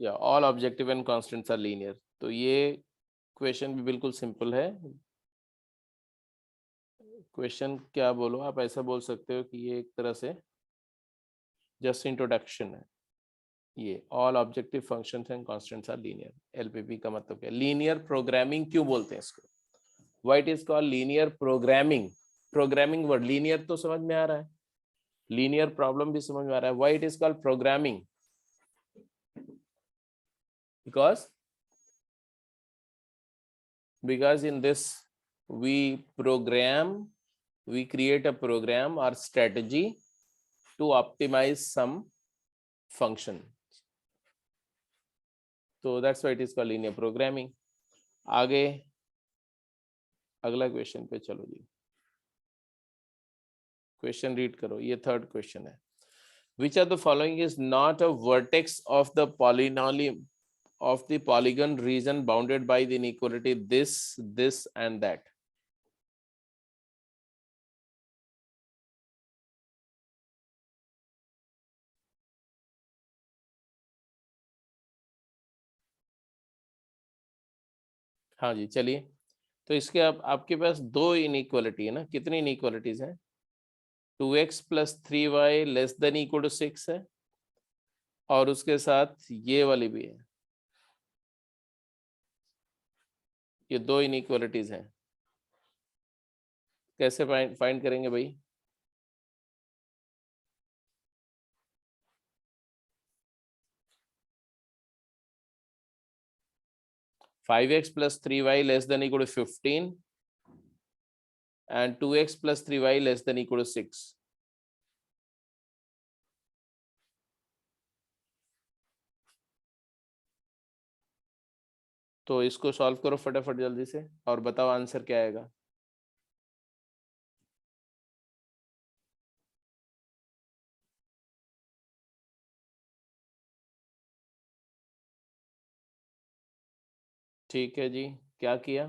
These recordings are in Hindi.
या all objective and constants are linear. तो ये क्वेश्चन भी बिल्कुल सिंपल है। क्वेश्चन क्या बोलो आप, ऐसा बोल सकते हो कि ये एक तरह से जस्ट इंट्रोडक्शन है। ये all objective functions and constants are linear. LPP का मतलब क्या, लीनियर प्रोग्रामिंग क्यों बोलते हैं इसको, why it is called linear programming. Programming word, linear तो समझ में आ रहा है, लीनियर प्रॉब्लम भी समझ में आ रहा है, why it is called programming, because in this we create a program or strategy to optimize some function, so that's why it is called linear programming। आगे अगला क्वेश्चन पे चलो जी, क्वेश्चन रीड करो, ये थर्ड क्वेश्चन है। which of the following is not a vertex of the polygon region bounded by the inequality this and that। हाँ जी चलिए, तो इसके आपके पास दो इनइक्वालिटी है ना, कितनी इनइक्वालिटीज हैं, 2x + 3y < 6 है, और उसके साथ ये वाली भी है, ये दो इनइक्वालिटीज हैं। कैसे फाइंड करेंगे भाई, five x + 3y < 15 and 2x + 3y < 6। तो इसको सॉल्व करो फटाफट जल्दी से और बताओ आंसर क्या आएगा। ठीक है जी, क्या किया,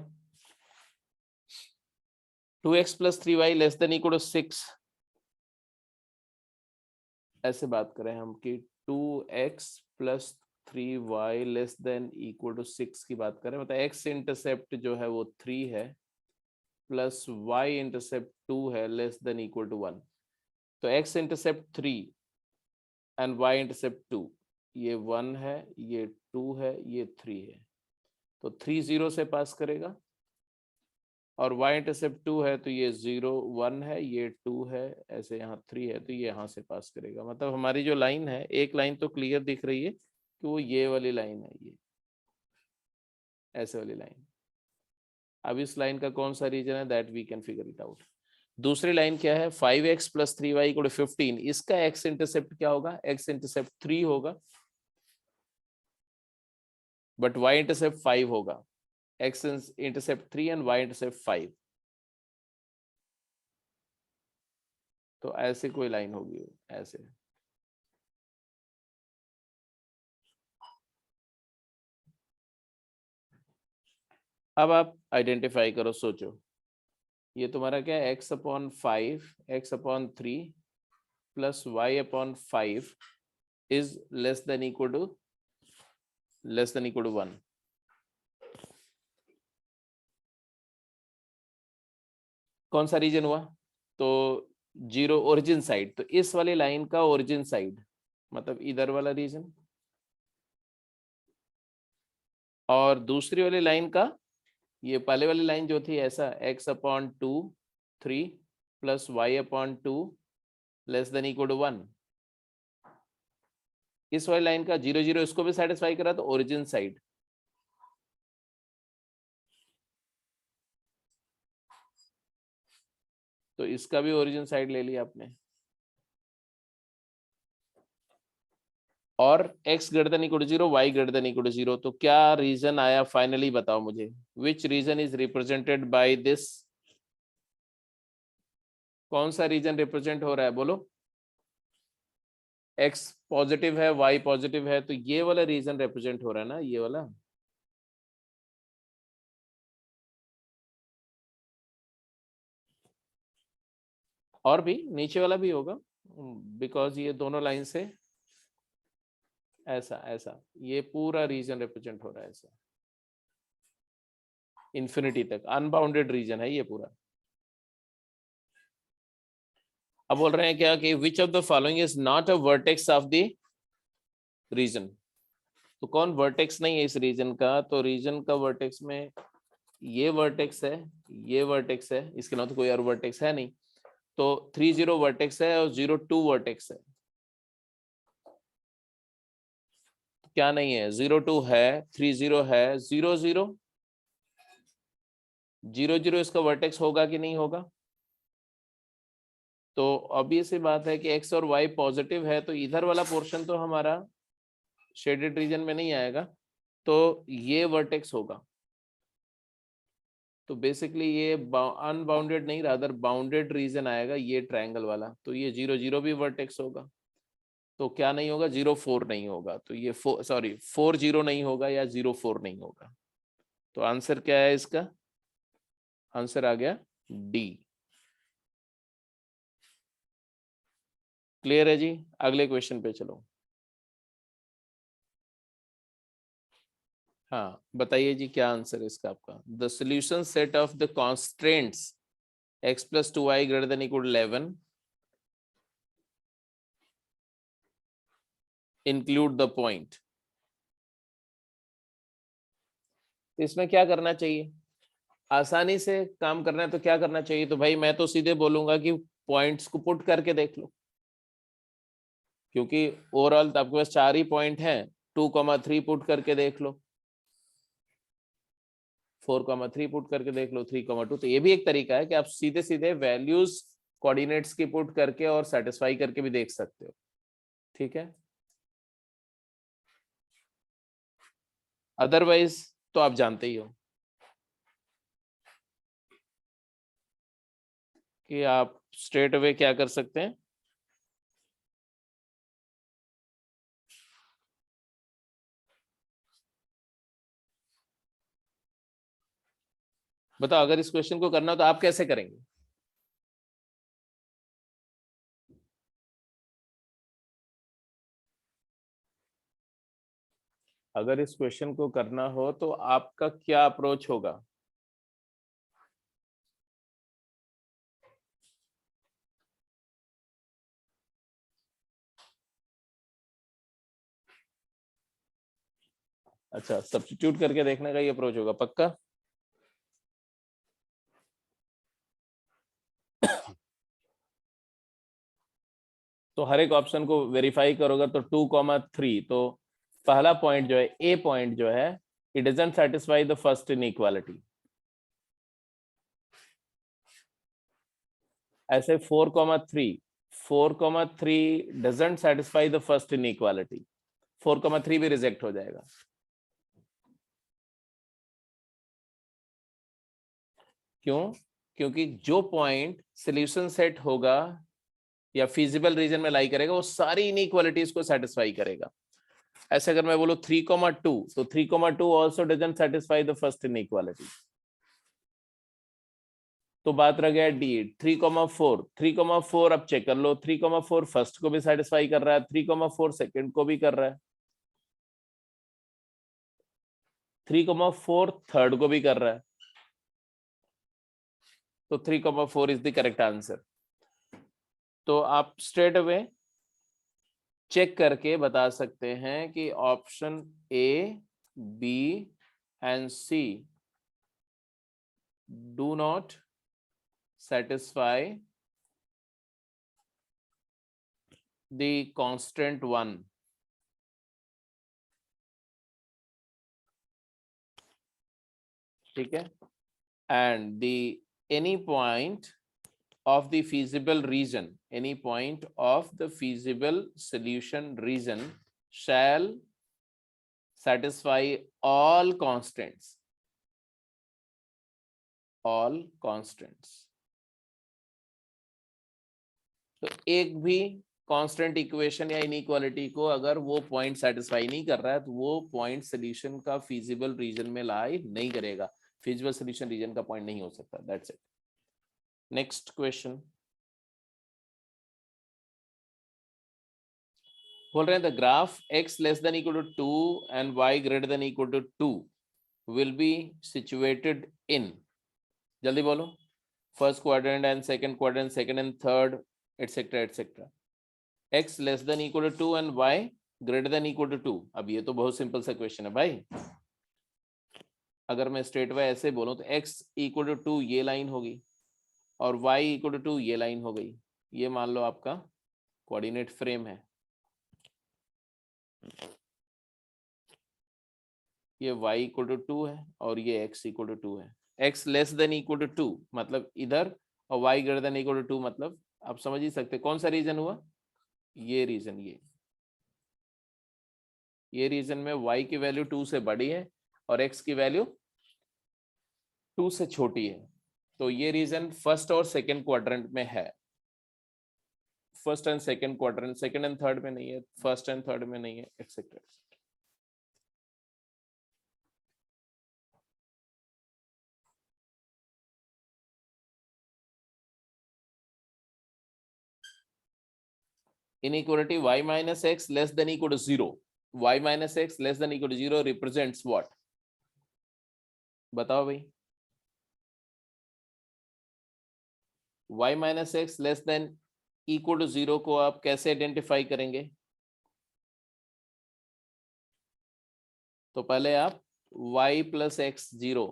2x + 3y < 6, ऐसे बात करें हम कि 2x + 3y < 6 की बात करें, मतलब x इंटरसेप्ट जो है वो 3 है प्लस y इंटरसेप्ट 2 है < 1। तो x intercept 3 and y intercept 2, ये 1 है, ये 2 है, ये 3 है, तो 3 0 से पास करेगा, और y इंटरसेप्ट 2 है तो ये 0 1 है, ये 2 है, ऐसे यहाँ 3 है तो ये यहाँ से पास करेगा। मतलब हमारी जो लाइन है, एक लाइन तो क्लियर दिख रही है कि वो ये वाली लाइन है, ये ऐसे वाली लाइन। अब इस लाइन का कौन सा रीजन है, that we can figure it out. दूसरी लाइन क्या है, 5x + 3y = 15, इसका x इंटरसेप्ट क्या होगा, x इंटरसेप्ट 3 होगा, बट y इंटरसेप्ट 5 होगा, x intercept 3 and y intercept 5। तो ऐसे कोई लाइन होगी ऐसे। अब आप आइडेंटिफाई करो, सोचो, ये तुम्हारा क्या है, x/5 x/3 plus y/5 is < 1। कौन सा रीजन हुआ, तो 0 ओरिजिन साइड, तो इस वाली लाइन का ओरिजिन साइड मतलब इधर वाला रीजन, और दूसरी वाली लाइन का, ये पहले वाली लाइन जो थी ऐसा x/2 3 प्लस y/2 < 1, इस वाली लाइन का 0 0 इसको भी सेटिस्फाई करा तो ओरिजिन साइड। तो इसका भी ओरिजिन साइड ले लिया आपने, और x > 0 y > 0, तो क्या रीजन आया फाइनली बताओ मुझे, which region is represented by this, कौन सा रीजन रिप्रेजेंट हो रहा है बोलो, x पॉजिटिव है y पॉजिटिव है, तो ये वाला रीजन रिप्रेजेंट हो रहा है ना, ये वाला। और भी नीचे वाला भी होगा, बिकॉज ये दोनों लाइन से ऐसा ऐसा ये पूरा रीजन रिप्रेजेंट हो रहा है ऐसा, इन्फिनिटी तक अनबाउंडेड रीजन है ये पूरा। अब बोल रहे हैं क्या कि which of the following is not a vertex of the region. तो कौन वर्टेक्स नहीं है इस रीजन का? तो रीजन का वर्टेक्स में ये वर्टेक्स है, ये वर्टेक्स है, इसके अलावा तो कोई और वर्टेक्स है नहीं। तो 30 वर्टेक्स है और 02 वर्टेक्स है। तो क्या नहीं है? 02 है, 30 है, 00 00 इसका वर्टेक्स होगा कि नहीं होगा? तो ऑब्वियस सी बात है कि एक्स और वाई पॉजिटिव है, तो इधर वाला पोर्शन तो हमारा शेडेड रीजन में नहीं आएगा, तो ये वर्टेक्स होगा। तो बेसिकली ये अनबाउंडेड नहीं, रादर बाउंडेड रीजन आएगा ये ट्रायंगल वाला। तो ये 00 भी वर्टेक्स होगा। तो क्या नहीं होगा? 04 नहीं होगा। तो ये 40 नहीं होगा या 04 नहीं होगा। तो आंसर क्या है इसका? आंसर आ गया डी। क्लियर है जी? अगले क्वेश्चन पे चलो। हाँ बताइए जी, क्या आंसर है इसका आपका? The solution set of the constraints x + 2y > 11 include the point. तो इसमें क्या करना चाहिए? आसानी से काम करना है तो क्या करना चाहिए? तो भाई मैं तो सीधे बोलूंगा कि पॉइंट्स को पुट करके देख लो, क्योंकि ओवरऑल तो आपके पास 4 ही पॉइंट हैं। 2,3 पुट करके देख लो, 4,3 पुट करके देख लो, 3,2। तो ये भी एक तरीका है कि आप सीधे सीधे वैल्यूज कोऑर्डिनेट्स की पुट करके और सेटिस्फाई करके भी देख सकते हो। ठीक है, अदरवाइज तो आप जानते ही हो कि आप स्ट्रेट अवे क्या कर सकते हैं। बताओ, अगर इस क्वेश्चन को करना हो तो आप कैसे करेंगे? अगर इस क्वेश्चन को करना हो तो आपका क्या अप्रोच होगा? अच्छा, सब्स्टिट्यूट करके देखने का ये अप्रोच होगा पक्का? तो हर एक ऑप्शन को वेरीफाई करोगे तो 2,3, तो पहला पॉइंट जो है, ए पॉइंट जो है, it doesn't satisfy the first inequality. ऐसे 4,3 doesn't satisfy the first inequality, 4,3 भी रिजेक्ट हो जाएगा। क्यों? क्योंकि जो पॉइंट सोल्यूशन सेट होगा या फिजिबल रीजन में लाई करेगा वो सारी इनइक्वालिटीज को सेटिस्फाई करेगा। ऐसे अगर मैं बोलूं 3,2, तो 3,2 also doesn't satisfy the first inequality. तो बात रह गया डी। 3,4 अब चेक कर लो, 3,4 फर्स्ट को भी सेटिस्फाई कर रहा है, 3,4 सेकंड को भी कर रहा है, 3,4 थर्ड को भी कर रहा है। तो 3,4 इज द करेक्ट आंसर। तो आप स्ट्रेट अवे चेक करके बता सकते हैं कि option A, B and C do not satisfy the constant 1। ठीक है, and the any point of the feasible region, any point of the feasible solution region shall satisfy all constants, all constants। तो एक भी कांस्टेंट इक्वेशन या इनइक्वालिटी को अगर वो पॉइंट सेटिस्फाई नहीं कर रहा है तो वो पॉइंट सोल्यूशन का फिजिबल रीजन में लाई नहीं करेगा, फिजिबल सोल्यूशन रीजन का पॉइंट नहीं हो सकता। That's it. Next question. बोल रहे हैं the graph x less than equal to 2 and y greater than equal to 2 will be situated in, जल्दी बोलो, first quadrant and second quadrant, second and third, et cetera et cetera. x less than equal to 2 and y greater than equal to 2। अब ये तो बहुत सिंपल सा क्वेश्चन है भाई। अगर मैं स्ट्रेट वे ऐसे बोलूं तो x इक्वल टू 2 ये लाइन होगी और y इक्वल टू 2 ये लाइन हो गई। ये मान लो आपका कोऑर्डिनेट फ्रेम है। ये y इक्वल टू 2 है और ये x इक्वल टू 2 है। x less than equal to 2 मतलब इधर, और y greater than equal to 2 मतलब आप समझ ही सकते कौन सा रीजन हुआ, ये रीजन। ये रीजन में y की वैल्यू 2 से बड़ी है और x की वैल्यू 2 से छोटी है। तो ये रीजन फर्स्ट और सेकंड क्वाड्रेंट में है। First and second quadrant, second and third में नहीं है, फर्स्ट एंड थर्ड में नहीं है, etcetera. Inequality y minus x less than equal to 0. Y minus x less than equal to 0 represents what? बताओ भाई। y minus x less than equal to 0 को आप कैसे आइडेंटिफाई करेंगे? तो पहले आप y plus x 0,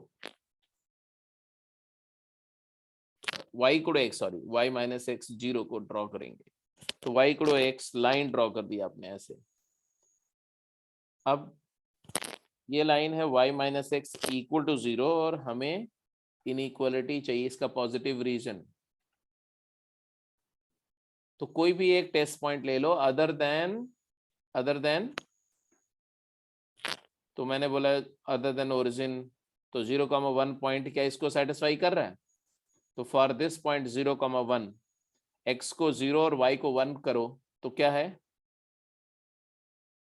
y equal x, sorry y minus x 0 को ड्रॉ करेंगे। तो y equal x line draw कर दी आपने ऐसे। अब ये लाइन है y minus x equal to 0 और हमें इनइक्वालिटी चाहिए, इसका पॉजिटिव रीजन। तो कोई भी एक टेस्ट पॉइंट ले लो अदर देन, तो मैंने बोला अदर देन ओरिजिन, तो 0,1 पॉइंट क्या इसको सेटिस्फाई कर रहा है? तो फॉर दिस पॉइंट 0,1 x को 0 और y को 1 करो तो क्या है?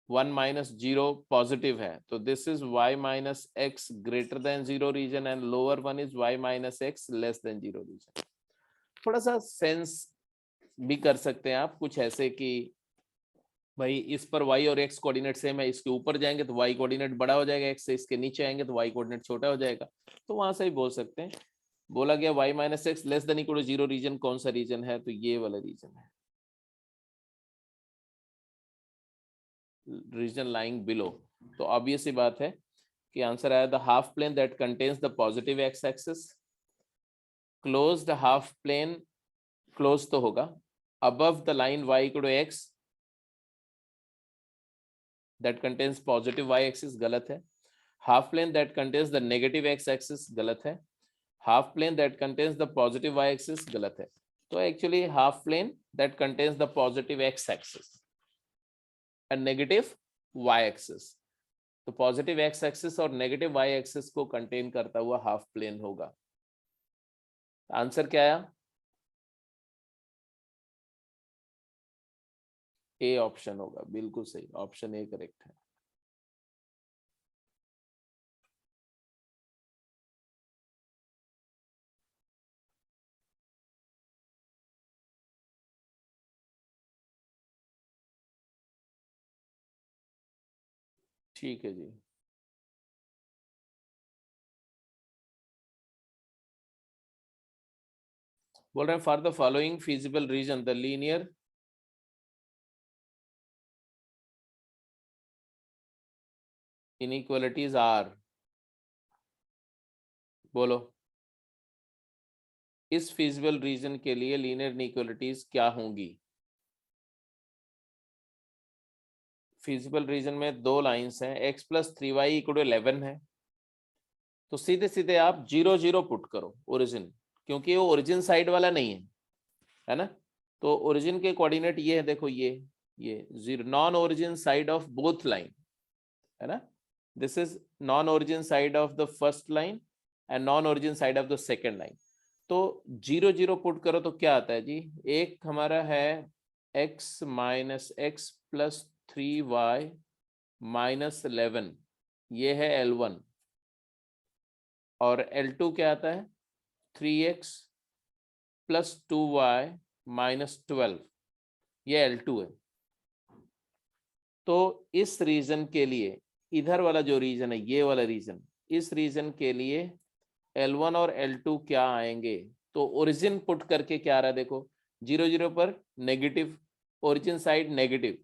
1 माइनस 0 पॉजिटिव है, तो this is y minus x greater than 0 region and lower one is y minus x less than 0 region. थोड़ा सा सेंस भी कर सकते हैं आप कुछ ऐसे कि भाई इस पर y और x कोऑर्डिनेट सेम है, इसके ऊपर जाएंगे तो y कोऑर्डिनेट बड़ा हो जाएगा x से, इसके नीचे आएंगे तो y कोऑर्डिनेट छोटा हो जाएगा। तो वहां से ही बोल सकते हैं। बोला गया y minus x less than equal to 0 region कौन सा रीजन है? तो ये वाला रीजन है, रीजन लाइंग बिलो। तो ऑब्वियस सी बात है कि आंसर आया the half plane that contains the positive x axis, closed half plane, close तो होगा, above the line y equal to x that contains positive y axis, गलत है। Half plane that contains the negative x axis, गलत है। Half plane that contains the positive y axis, गलत है। तो actually half plane that contains the positive x axis and negative y axis, तो पॉजिटिव x एक्सिस और नेगेटिव y एक्सिस को कंटेन करता हुआ हाफ प्लेन होगा। आंसर क्या आया? ए ऑप्शन होगा, बिल्कुल सही, ऑप्शन ए करेक्ट है। ठीक है जी। बोल रहे हैं for the following feasible region the linear inequalities are, बोलो इस फिजिबल रीजन के लिए लीनियर इनइक्वालिटीज क्या होंगी? फिजिबल रीजन में दो लाइंस हैं, x plus 3y equal to 11 है, तो सीधे सीधे आप 0 0 पुट करो ओरिजिन, क्योंकि वो ओरिजिन साइड वाला नहीं है ना। तो ओरिजिन के कोऑर्डिनेट ये है, देखो ये 0 non origin side of both line है ना। This is non origin side of the first line and non origin side of the second line. तो 0 0 पुट करो तो क्या आता है जी? एक हमारा है x minus x plus 3y minus 11, ये है L1, और L2 क्या आता है? 3x प्लस 2y माइनस 12, ये L2 है। तो इस रीजन के लिए इधर वाला जो रीजन है, ये वाला रीजन, इस रीजन के लिए L1 और L2 क्या आएंगे? तो ओरिजिन पुट करके क्या आ रहा है देखो, 0 0 पर नेगेटिव, ओरिजिन साइड नेगेटिव।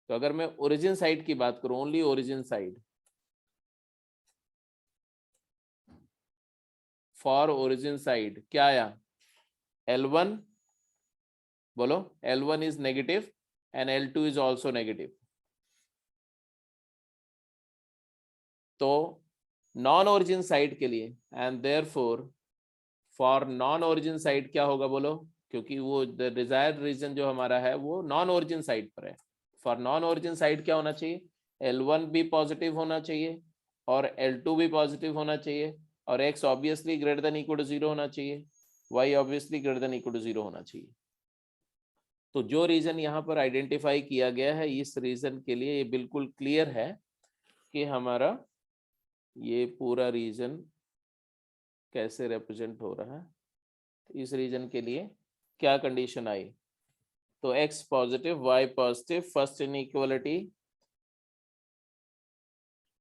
तो अगर मैं ओरिजिन साइड की बात करूं, only origin side, for origin side क्या आया? L1, बोलो, L1 is negative and L2 is also negative. तो नॉन ओरिजिन साइड के लिए, and therefore for non origin side क्या होगा बोलो, क्योंकि वो द डिजायर्ड रीजन जो हमारा है वो नॉन ओरिजिन साइड पर है। फॉर नॉन ओरिजिन साइड क्या होना चाहिए? L1 भी पॉजिटिव होना चाहिए और L2 भी पॉजिटिव होना चाहिए, और x obviously greater than equal to 0 होना चाहिए, y obviously greater than equal to 0 होना चाहिए। तो जो रीजन यहाँ पर आइडेंटिफाई किया गया है, इस रीजन के लिए ये बिल्कुल क्लियर है कि हमारा ये पूरा रीजन कैसे रिप्रेजेंट हो रहा है। इस रीजन के लिए क्या कंडीशन आई? तो x positive y positive, first inequality.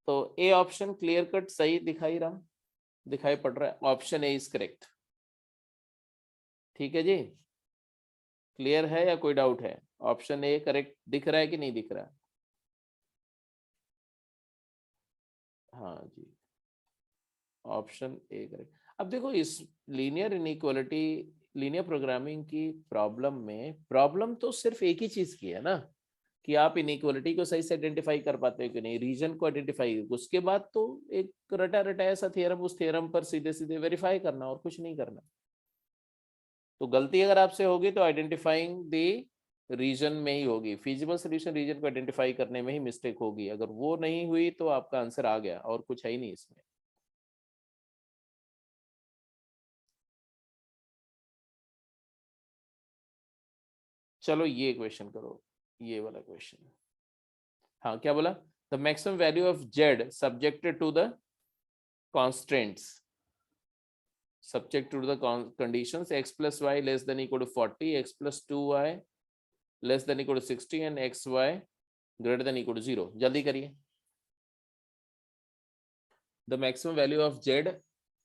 तो ए ऑप्शन क्लियर कट सही दिखाई पड़ रहा है, ऑप्शन ए इज करेक्ट। ठीक है जी, क्लियर है या कोई डाउट है? ऑप्शन ए करेक्ट दिख रहा है कि नहीं दिख रहा? हाँ जी, ऑप्शन ए करेक्ट। अब देखो, इस लीनियर इनइक्वालिटी, लीनियर प्रोग्रामिंग की प्रॉब्लम में प्रॉब्लम तो सिर्फ एक ही चीज की है ना, कि आप इनइक्वालिटी को सही से आइडेंटिफाई कर पाते हो कि नहीं, रीजन को आइडेंटिफाई, उसके बाद तो एक रटा रटा ऐसा थ्योरम, उस थ्योरम पर सीधे सीधे वेरीफाई करना और कुछ नहीं करना। तो गलती अगर आपसे होगी तो आइडेंटिफाइंग द रीजन में ही होगी, फिजिबल सोल्यूशन रीजन को आइडेंटिफाई करने में ही मिस्टेक होगी। अगर वो नहीं हुई तो आपका आंसर आ गया और कुछ है ही नहीं इसमें। चलो ये क्वेश्चन करो, ये वाला क्वेश्चन। हाँ, क्या बोला? The maximum value of Z subjected to the constraints, subject to the conditions x plus y less than equal to 40, x plus 2y less than equal to 60 and xy greater than equal to 0। जल्दी करिए। The maximum value of Z,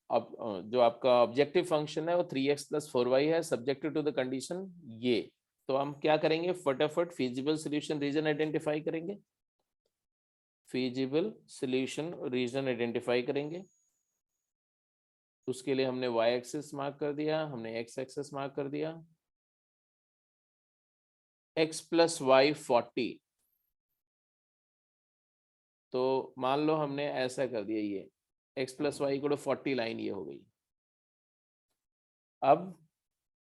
अब जो आपका ऑब्जेक्टिव फंक्शन है वो 3x plus 4y है, सब्जेक्टेड टू द कंडीशन ये। तो हम क्या करेंगे, फटाफट फिजिबल सोल्यूशन रीजन आइडेंटिफाई करेंगे, फिजिबल सोल्यूशन रीजन आइडेंटिफाई करेंगे। उसके लिए हमने y एक्सिस मार्क कर दिया, हमने x एक्सिस मार्क कर दिया। x प्लस वाई 40, तो मान लो हमने ऐसा कर दिया, ये x प्लस वाई को 40 लाइन ये हो गई। अब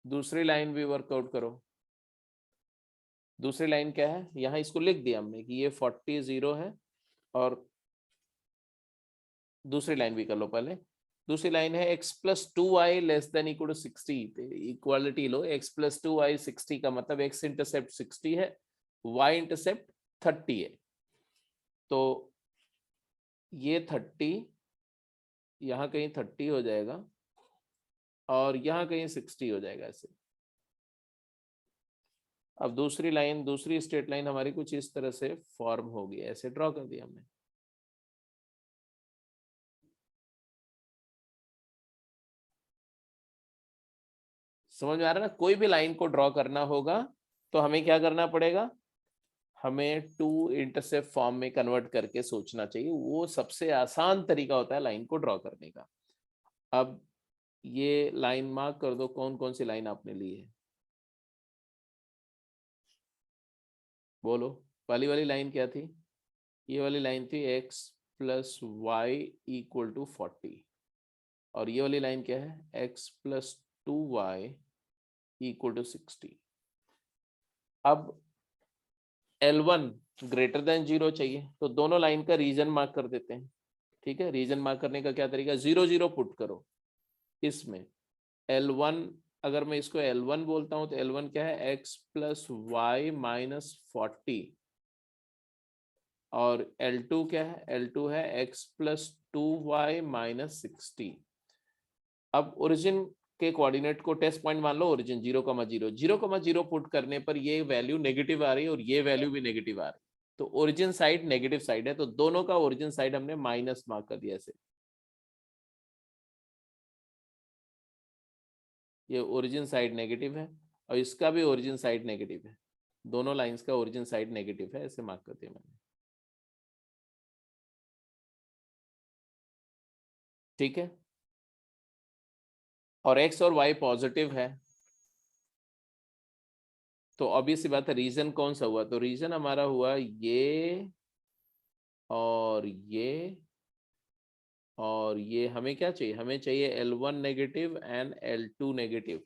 दूसरी लाइन भी वर्कआउट करो। दूसरी लाइन क्या है, यहाँ इसको लिख दिया हमने कि ये 40 0 है, और दूसरी लाइन भी कर लो पहले। दूसरी लाइन है x plus 2y less than equal to 60। Equality लो, x प्लस 2y 60 का मतलब x इंटरसेप्ट 60 है, y इंटरसेप्ट 30 है। तो ये 30 यहाँ कहीं 30 हो जाएगा और यहाँ कहीं 60 हो जाएगा ऐसे। अब दूसरी लाइन, दूसरी स्ट्रेट लाइन हमारी कुछ इस तरह से फॉर्म होगी, ऐसे ड्रॉ कर दिया हमने। समझ में आ रहा है ना? कोई भी लाइन को ड्रॉ करना होगा तो हमें क्या करना पड़ेगा, हमें टू इंटरसेप्ट फॉर्म में कन्वर्ट करके सोचना चाहिए। वो सबसे आसान तरीका होता है लाइन को ड्रॉ करने का। अब ये लाइन मार्क कर दो, कौन कौन सी लाइन आपने ली है, बोलो। पहली वाली लाइन क्या थी? ये वाली लाइन थी x plus y equal to 40, और ये वाली लाइन क्या है, x plus 2y equal to 60। अब L1 ग्रेटर देन 0 चाहिए, तो दोनों लाइन का रीजन मार्क कर देते हैं। ठीक है, रीजन मार्क करने का क्या तरीका, 0 0 पुट करो इसमें। L1, अगर मैं इसको L1 बोलता हूं तो L1 क्या है, x प्लस वाई माइनस 40, और L2 क्या है, L2 है x प्लस 2y माइनस 60। अब ओरिजिन के कोऑर्डिनेट को टेस्ट पॉइंट मान लो, ओरिजिन 0,0 0,0 पुट करने पर ये वैल्यू नेगेटिव आ रही है और ये वैल्यू भी नेगेटिव आ रही है। तो ओरिजिन साइड नेगेटिव साइड है, तो दोनों का ओरिजिन साइड हमने माइनस मार्क कर दिया ऐसे। ये ओरिजिन साइड नेगेटिव है और इसका भी ओरिजिन साइड नेगेटिव है, दोनों लाइंस का ओरिजिन साइड नेगेटिव है, ऐसे मार्क कर दिया मैंने। ठीक है, और x और y पॉजिटिव है, तो ऑब्वियस सी बात है रीजन कौन सा हुआ, तो रीजन हमारा हुआ ये और ये और ये। हमें क्या चाहिए, हमें चाहिए L1 negative and L2 negative.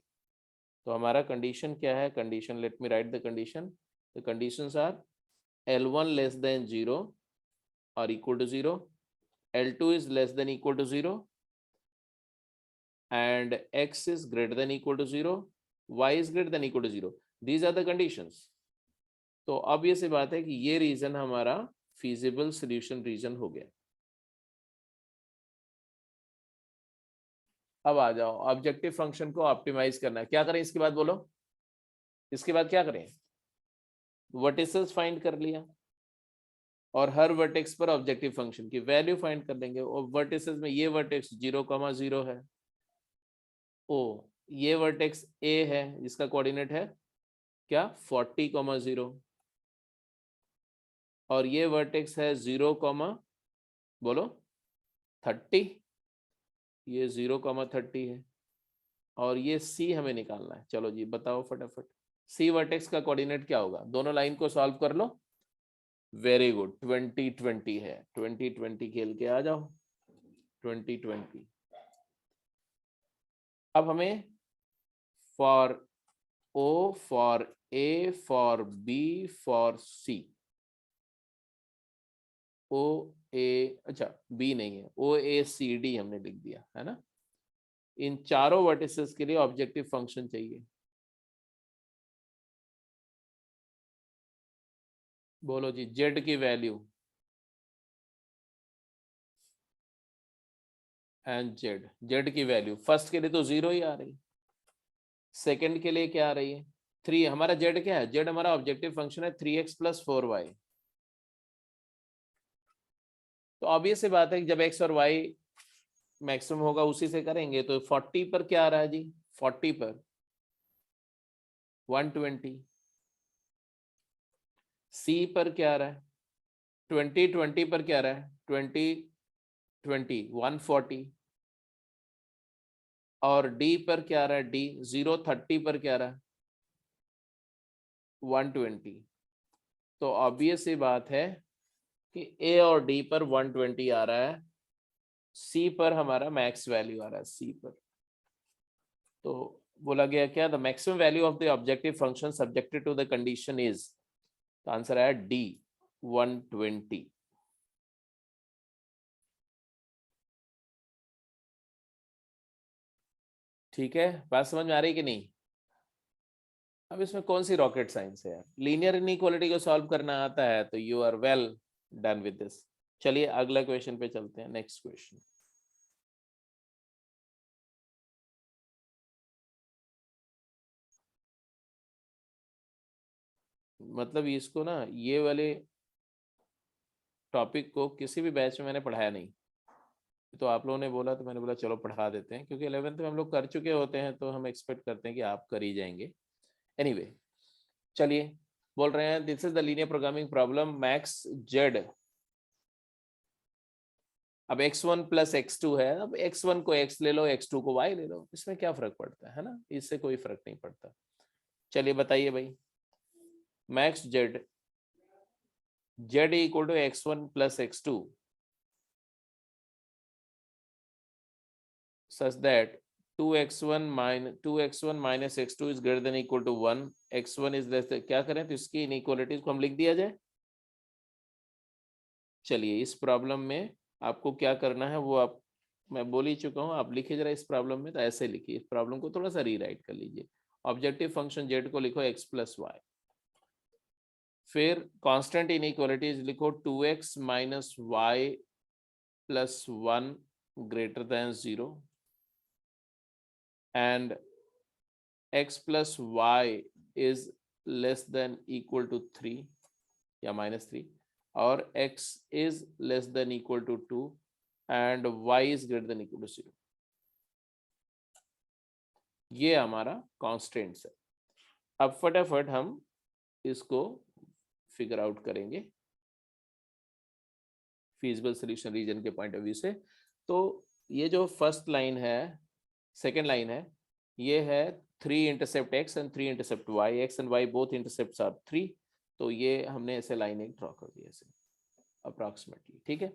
तो हमारा कंडीशन क्या है, condition, let me write the condition. The conditions are L1 less than 0 और equal to 0, L2 is less than equal to 0 and x is greater than equal to 0, y is greater than equal to 0. These are the conditions. तो अब ये सी बात है कि ये रीजन हमारा feasible solution रीजन हो गया। अब आ जाओ, ऑब्जेक्टिव फंक्शन को ऑप्टिमाइज करना है, क्या करें इसके बाद बोलो, इसके बाद क्या करें, वर्टिसेस फाइंड कर लिया और हर वर्टेक्स पर ऑब्जेक्टिव फंक्शन की वैल्यू फाइंड कर लेंगे। और वर्टिसेस में ये वर्टेक्स 0,0 है, ओ ये वर्टेक्स ए है जिसका कोऑर्डिनेट है क्या 40,0, और ये वर्टेक्स है 0, बोलो 30, ये 0,30 है, और ये सी हमें निकालना है। चलो जी बताओ फटाफट, सी वर्टेक्स का कोऑर्डिनेट क्या होगा, दोनों लाइन को सॉल्व कर लो। वेरी गुड, 2020 है, 2020 खेल के आ जाओ, 2020। अब हमें for O, for A, for B, for C, O A, अच्छा बी नहीं है, ओ ए सी डी हमने लिख दिया है ना। इन चारों वर्टिसेस के लिए ऑब्जेक्टिव फंक्शन चाहिए, बोलो जी जेड की वैल्यू एंड जेड, जेड की वैल्यू फर्स्ट के लिए तो 0 ही आ रही, सेकंड के लिए क्या आ रही है 3। हमारा जेड क्या है, जेड हमारा ऑब्जेक्टिव फंक्शन है 3x + 4y। तो ऑब्वियस सी बात है कि जब x और y मैक्सिमम होगा उसी से करेंगे, तो 40 पर क्या आ रहा है जी, 40 पर 120, सी पर क्या आ रहा है 20 पर क्या आ रहा है 20 140, और डी पर क्या आ रहा है डी 030 पर क्या आ रहा है 120। तो ऑब्वियस सी बात है कि ए और डी पर 120 आ रहा है, सी पर हमारा मैक्स वैल्यू आ रहा है, सी पर। तो बोला गया क्या, the maximum value of the objective function subjected to the condition is, तो आंसर आया डी 120। ठीक है, बात समझ में आ रही कि नहीं। अब इसमें कौन सी रॉकेट साइंस है, लीनियर इनइक्वालिटी को सॉल्व करना आता है तो you are well done with this. चलिए अगला क्वेश्चन पे चलते हैं, नेक्स्ट क्वेश्चन। मतलब इसको ना, ये वाले टॉपिक को किसी भी बैच में मैंने पढ़ाया नहीं, तो आप लोगों ने बोला तो मैंने बोला चलो पढ़ा देते हैं, क्योंकि 11th में हम लोग कर चुके होते हैं तो हम एक्सपेक्ट करते हैं कि आप कर ही जाएंगे। एनीवे चलिए, बोल रहे हैं this is the linear programming problem max Z. अब x1 + x2 है, अब x1 को x ले लो, x2 को y ले लो, इसमें क्या फर्क पड़ता है ना, इससे कोई फर्क नहीं पड़ता। चलिए बताइए भाई, max Z, Z equal to x1 + x2 such that 2x1 minus x2 is greater than equal to 1, x1 is less than, क्या करें तो इसकी इनइक्वालिटीज को हम लिख दिया जाए। चलिए इस प्रॉब्लम में आपको क्या करना है वो आप, मैं बोल ही चुका हूँ, आप लिखिए जरा इस प्रॉब्लम में, तो ऐसे लिखिए, इस प्रॉब्लम को थोड़ा सा रीराइट कर लीजिए। ऑब्जेक्टिव फंक्शन जेड को लिखो x + y, फिर कांस्टेंट इनइक्वालिटीज लिखो 2x - y + 1 greater than 0 and x + y is less than equal to 3 या -3। और x is less than equal to 2 and y is greater than equal to 0। ये हमारा कॉन्स्टेंट्स है। अब फटाफट हम इसको फिगर आउट करेंगे फीजिबल सोल्यूशन रीजन के पॉइंट ऑफ व्यू से। तो ये जो फर्स्ट लाइन है, सेकेंड लाइन है, ये है 3 intercept x and 3 intercept y, x and y both intercepts are 3। तो ये हमने ऐसे लाइन एक ड्रॉ कर दी ऐसे अप्रॉक्सीमेटली, ठीक है।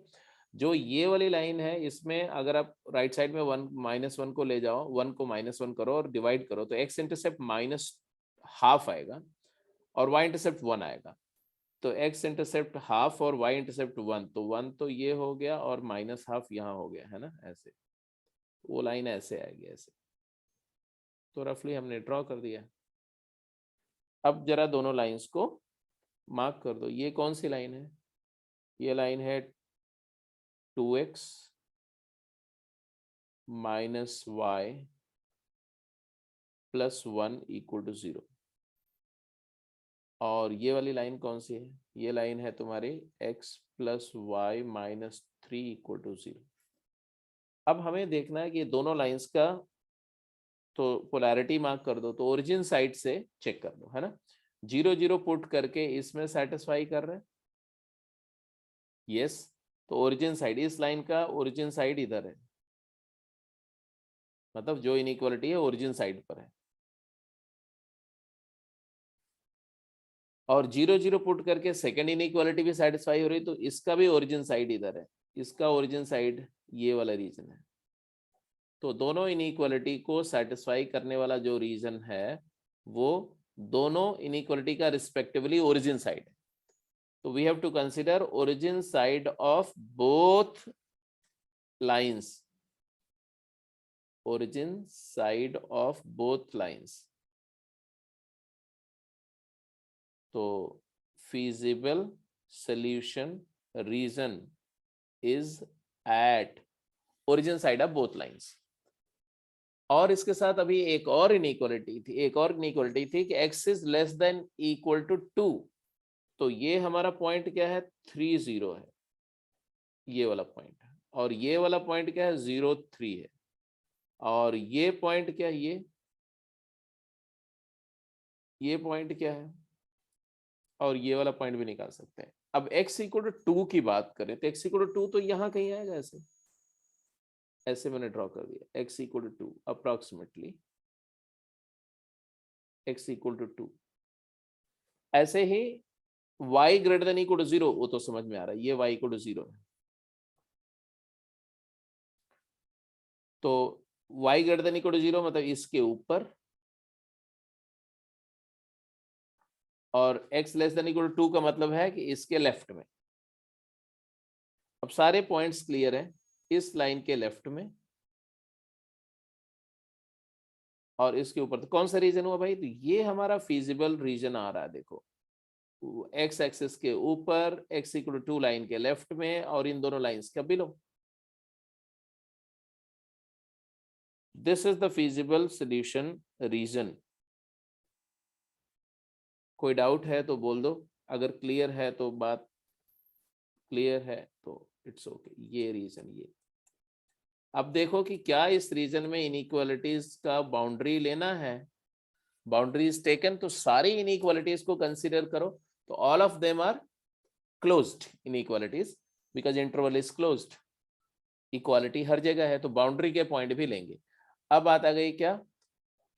जो ये वाली लाइन है, इसमें अगर आप राइट साइड में 1 को ले जाओ, 1 को -1 करो और डिवाइड करो, तो x इंटरसेप्ट -½ आएगा और y इंटरसेप्ट 1 आएगा। तो x इंटरसेप्ट हाफ और y इंटरसेप्ट 1, तो 1 तो ये हो गया और -½ यहाँ हो गया, है ना, ऐसे वो लाइन ऐसे आएगी ऐसे। तो रफली हमने ड्रॉ कर दिया। अब जरा दोनों लाइंस को मार्क कर दो। ये कौन सी लाइन है? ये लाइन है 2x minus y plus 1 equal to 0। और ये वाली लाइन कौन सी है? ये लाइन है तुम्हारी x plus y minus 3 equal to 0। अब हमें देखना है कि ये दोनों लाइंस का तो पोलैरिटी मार्क कर दो, तो ओरिजिन साइड से चेक कर दो, है ना। 0 0 पुट करके इसमें सेटिस्फाई कर रहे हैं, यस। तो ओरिजिन साइड, इस लाइन का ओरिजिन साइड इधर है, मतलब जो इनइक्वालिटी है ओरिजिन साइड पर है। और 0 0 पुट करके सेकेंड इनइक्वालिटी भी सेटिस्फाई हो रही, तो इसका भी ओरिजिन साइड इधर है, इसका ओरिजिन साइड ये वाला रीजन है। तो दोनों इनइक्वालिटी को सेटिस्फाई करने वाला जो रीजन है वो दोनों इनइक्वालिटी का रिस्पेक्टिवली ओरिजिन साइड है। तो we have to consider origin side of both lines, origin side of both lines. तो feasible solution reason is at origin side of both lines। और इसके साथ अभी एक और इनइक्वालिटी थी कि x is less than equal to 2। तो ये हमारा पॉइंट क्या है? 3 0 है, ये वाला पॉइंट है। और ये वाला पॉइंट क्या है? 0 3 है। और ये पॉइंट क्या है? ये पॉइंट क्या है? और ये वाला पॉइंट भी निकाल सकते हैं। अब x इक्वल टू 2 की बात करें तो x इक्वल टू 2 तो यहाँ कहीं आएगा, ऐसे ऐसे मैंने ड्रॉ कर दिया, x equal to 2 approximately x equal to 2। ऐसे ही y greater than equal to 0, वो तो समझ में आ रहा है, ये y इक्वल टू 0 है। तो y greater than equal to 0 मतलब इसके ऊपर, और x less than equal to 2 का मतलब है कि इसके लेफ्ट में। अब सारे पॉइंट्स क्लियर हैं, इस लाइन के लेफ्ट में और इसके ऊपर। तो कौन सा रीजन हुआ भाई? तो ये हमारा फीजिबल रीजन आ रहा है, देखो x एक्सिस के ऊपर, x इक्वल टू 2 लाइन के लेफ्ट में और इन दोनों लाइंस का below. This is the feasible solution region. कोई डाउट है तो बोल दो, अगर क्लियर है तो बात क्लियर है तो इट्स ओके। ये रीजन, ये अब देखो कि क्या इस रीजन में इनइक्वालिटीज का बाउंड्री लेना है। बाउंड्री इज टेकन, तो सारी इनइक्वालिटीज को कंसीडर करो। तो all of them are closed inequalities because interval is closed. Equality हर जगह है तो बाउंड्री के पॉइंट भी लेंगे। अब बात आ गई क्या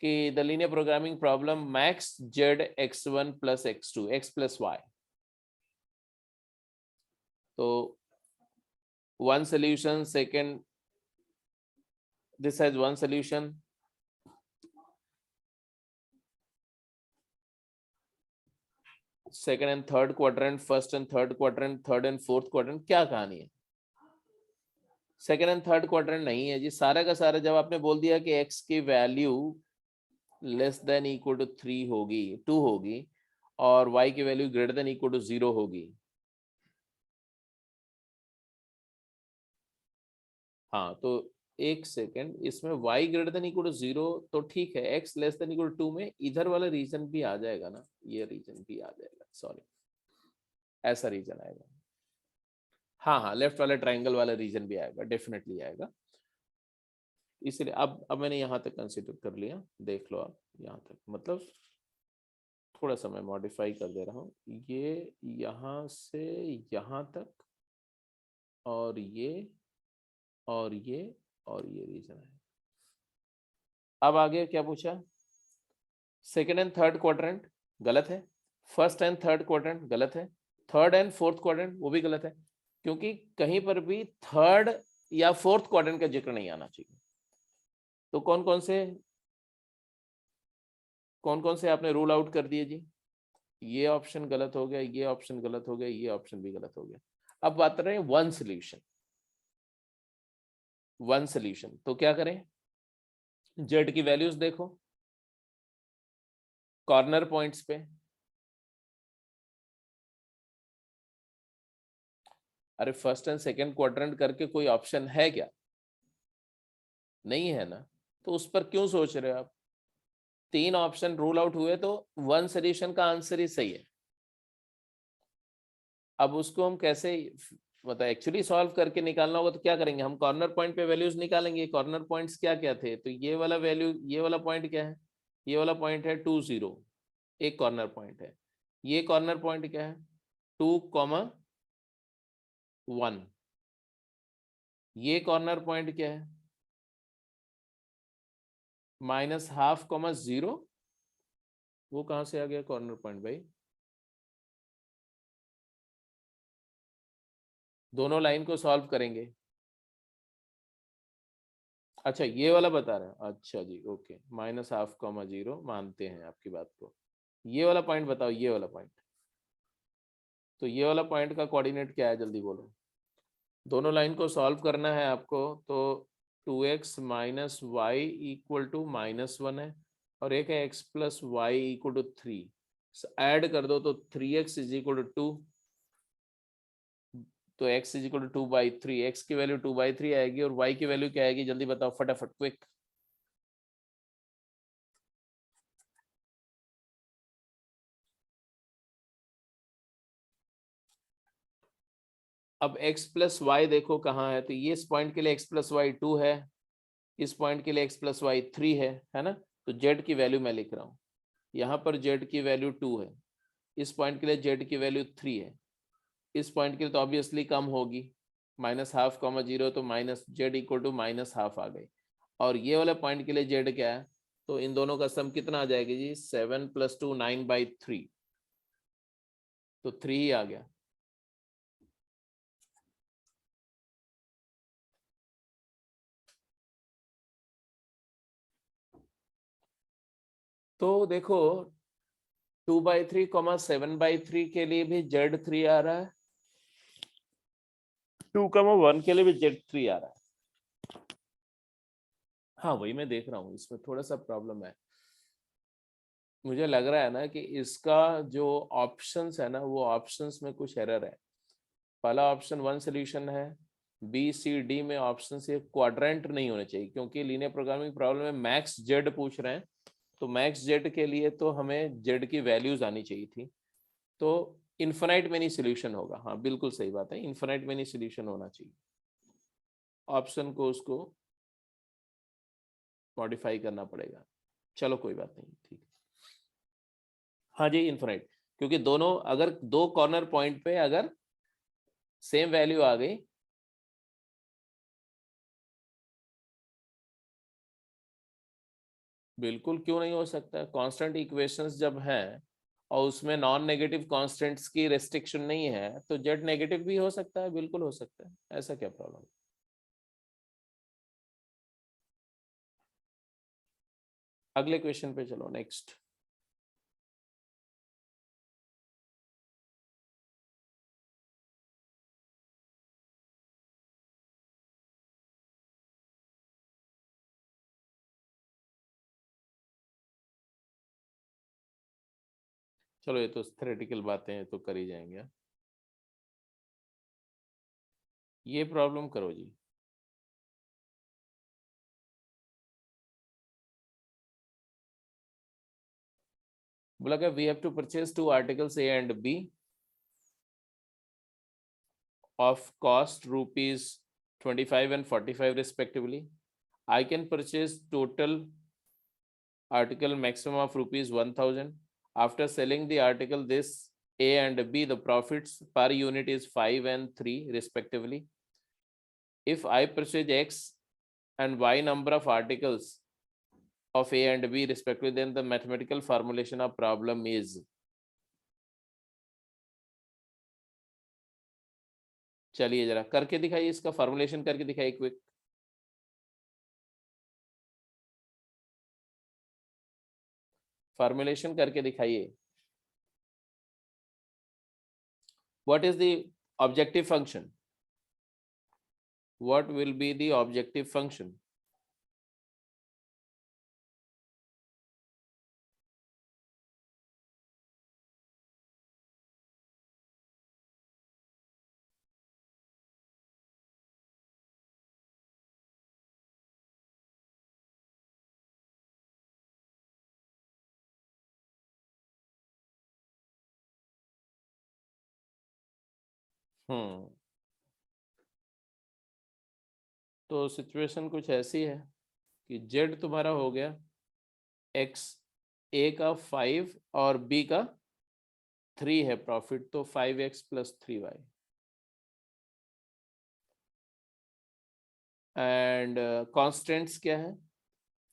कि the linear programming problem max Z x1 plus x2 x plus y। तो one solution, second, this has one solution, second and third quadrant, first and third quadrant, third and fourth quadrant। क्या कहानी है? सेकेंड एंड थर्ड क्वाड्रेंट नहीं है जी, सारा का सारा जब आपने बोल दिया कि x की value less than equal to 3 होगी, 2 होगी, और y की value greater than equal to 0 होगी। हाँ, तो एक सेकेंड, इसमें y greater than equal to 0 तो ठीक है, x less than equal to 2 में इधर वाला रीजन भी आ जाएगा ना, ये रीजन भी आ जाएगा, सॉरी ऐसा रीजन आएगा। हाँ हाँ, लेफ्ट वाला ट्राइंगल वाला रीजन भी आएगा, डेफिनेटली आएगा। इसलिए अब मैंने यहाँ तक कंसिडर कर लिया, देख लो आप यहाँ तक, मतलब थोड़ा सा मैं मॉडिफाई कर दे रहा हूँ, ये यहाँ से यहाँ तक, और ये और ये और ये रीजन है। अब आगे क्या पूछा, सेकेंड एंड थर्ड क्वाड्रेंट गलत है, फर्स्ट एंड थर्ड क्वाड्रेंट गलत है, थर्ड एंड फोर्थ क्वाड्रेंट वो भी गलत है, क्योंकि कहीं पर भी थर्ड या फोर्थ क्वाड्रेंट का जिक्र नहीं आना चाहिए। तो कौन कौन से आपने रूल आउट कर दिए जी, ये ऑप्शन गलत हो गया, ये ऑप्शन गलत हो गया, ये ऑप्शन भी गलत हो गया। अब बात कर रहे हैं वन सोल्यूशन, वन सोल्यूशन तो क्या करें, जेड की वैल्यूज देखो कॉर्नर पॉइंट्स पे, अरे फर्स्ट एंड सेकंड क्वाड्रेंट करके कोई ऑप्शन है क्या, नहीं है ना, तो उस पर क्यों सोच रहे हो आप, तीन ऑप्शन रूल आउट हुए तो वन सोल्यूशन का आंसर ही सही है। अब उसको हम कैसे, मतलब एक्चुअली सॉल्व करके निकालना होगा तो क्या करेंगे, हम कॉर्नर पॉइंट पे वैल्यूज निकालेंगे। कॉर्नर पॉइंट्स क्या क्या थे, तो ये वाला वैल्यू, ये वाला पॉइंट क्या है, ये वाला पॉइंट है 2 0, एक कॉर्नर पॉइंट है। ये कॉर्नर पॉइंट क्या है 2,1, ये कॉर्नर पॉइंट क्या है -0.5, वो कहां से आ गया कॉर्नर पॉइंट भाई, दोनों लाइन को सॉल्व करेंगे। अच्छा ये वाला बता रहे हैं, अच्छा जी ओके, -0.5, मानते हैं आपकी बात को। ये वाला पॉइंट बताओ, ये वाला पॉइंट, तो ये वाला पॉइंट का कोऑर्डिनेट क्या है जल्दी बोलो, दोनों लाइन को सॉल्व करना है आपको, तो 2x minus Y equal to -1 है, और एक है x plus y equal to 3, add कर दो तो 3x इज इक्वल टू 2, तो x is equal to 2/3, x की वैल्यू 2/3 आएगी, और y की वैल्यू क्या आएगी जल्दी बताओ फटाफट क्विक। अब x प्लस वाई देखो कहाँ है, तो ये इस पॉइंट के लिए x प्लस वाई 2 है, इस पॉइंट के लिए x प्लस वाई 3 है ना, तो z की वैल्यू मैं लिख रहा हूँ, यहाँ पर z की वैल्यू 2 है, इस पॉइंट के लिए z की वैल्यू 3 है, इस पॉइंट के लिए तो ऑब्वियसली कम होगी, -0.5, तो माइनस जेड इक्वल टू -0.5 आ गई, और ये वाले पॉइंट के लिए जेड क्या है, तो इन दोनों का सम कितना आ जाएगा जी, 7 + 2 9/3, तो 3 ही आ गया। तो देखो 2/3, 7/3 के लिए भी Z3 आ रहा है, 2,1 के लिए भी Z3 आ रहा है। हाँ वही मैं देख रहा हूँ, इसमें थोड़ा सा प्रॉब्लम है, मुझे लग रहा है ना कि इसका जो ऑप्शंस है ना, वो ऑप्शंस में कुछ एरर है। पहला ऑप्शन वन सोल्यूशन है, बी सी डी में ऑप्शन से क्वाड्रेंट नहीं होने चाहिए, क्योंकि लीनियर प्रोग्रामिंग प्रॉब्लम में मैक्स जेड पूछ रहे हैं, तो मैक्स जेड के लिए तो हमें जेड की वैल्यूज आनी चाहिए थी, तो इन्फिनाइट में नहीं सोल्यूशन होगा, हाँ बिल्कुल सही बात है, इन्फिनाइट में नहीं सोल्यूशन होना चाहिए, ऑप्शन को उसको मॉडिफाई करना पड़ेगा। चलो कोई बात नहीं, ठीक, हाँ जी इन्फिनाइट, क्योंकि दोनों अगर दो कॉर्नर पॉइंट पे अगर सेम वैल्यू आ गई, बिल्कुल क्यों नहीं हो सकता, कांस्टेंट इक्वेशंस जब हैं और उसमें नॉन नेगेटिव कांस्टेंट्स की रेस्ट्रिक्शन नहीं है, तो जेड नेगेटिव भी हो सकता है, बिल्कुल हो सकता है, ऐसा क्या प्रॉब्लम। अगले क्वेश्चन पे चलो, नेक्स्ट। चलो ये तो थ्योरेटिकल बातें हैं तो कर ही जाएंगे, ये प्रॉब्लम करो जी। बोला क्या, we have to purchase 2 articles A and B, of cost rupees 25 and 45 respectively. I can purchase total article maximum of rupees 1000. After selling the article this A and B, the profits per unit is 5 and 3 respectively. If I purchase X and Y number of articles of A and B respectively, then the mathematical formulation of problem is, चलिए जरा करके दिखाइए, इसका फॉर्मुलेशन करके दिखाइए क्विक। फॉर्मुलेशन करके दिखाइए। What is the objective function? What will be the objective function? तो सिचुएशन कुछ ऐसी है कि जेड तुम्हारा हो गया एक्स, ए का 5 और बी का 3 है प्रॉफिट, तो 5x + 3y एंड कॉन्स्टेंट्स क्या है,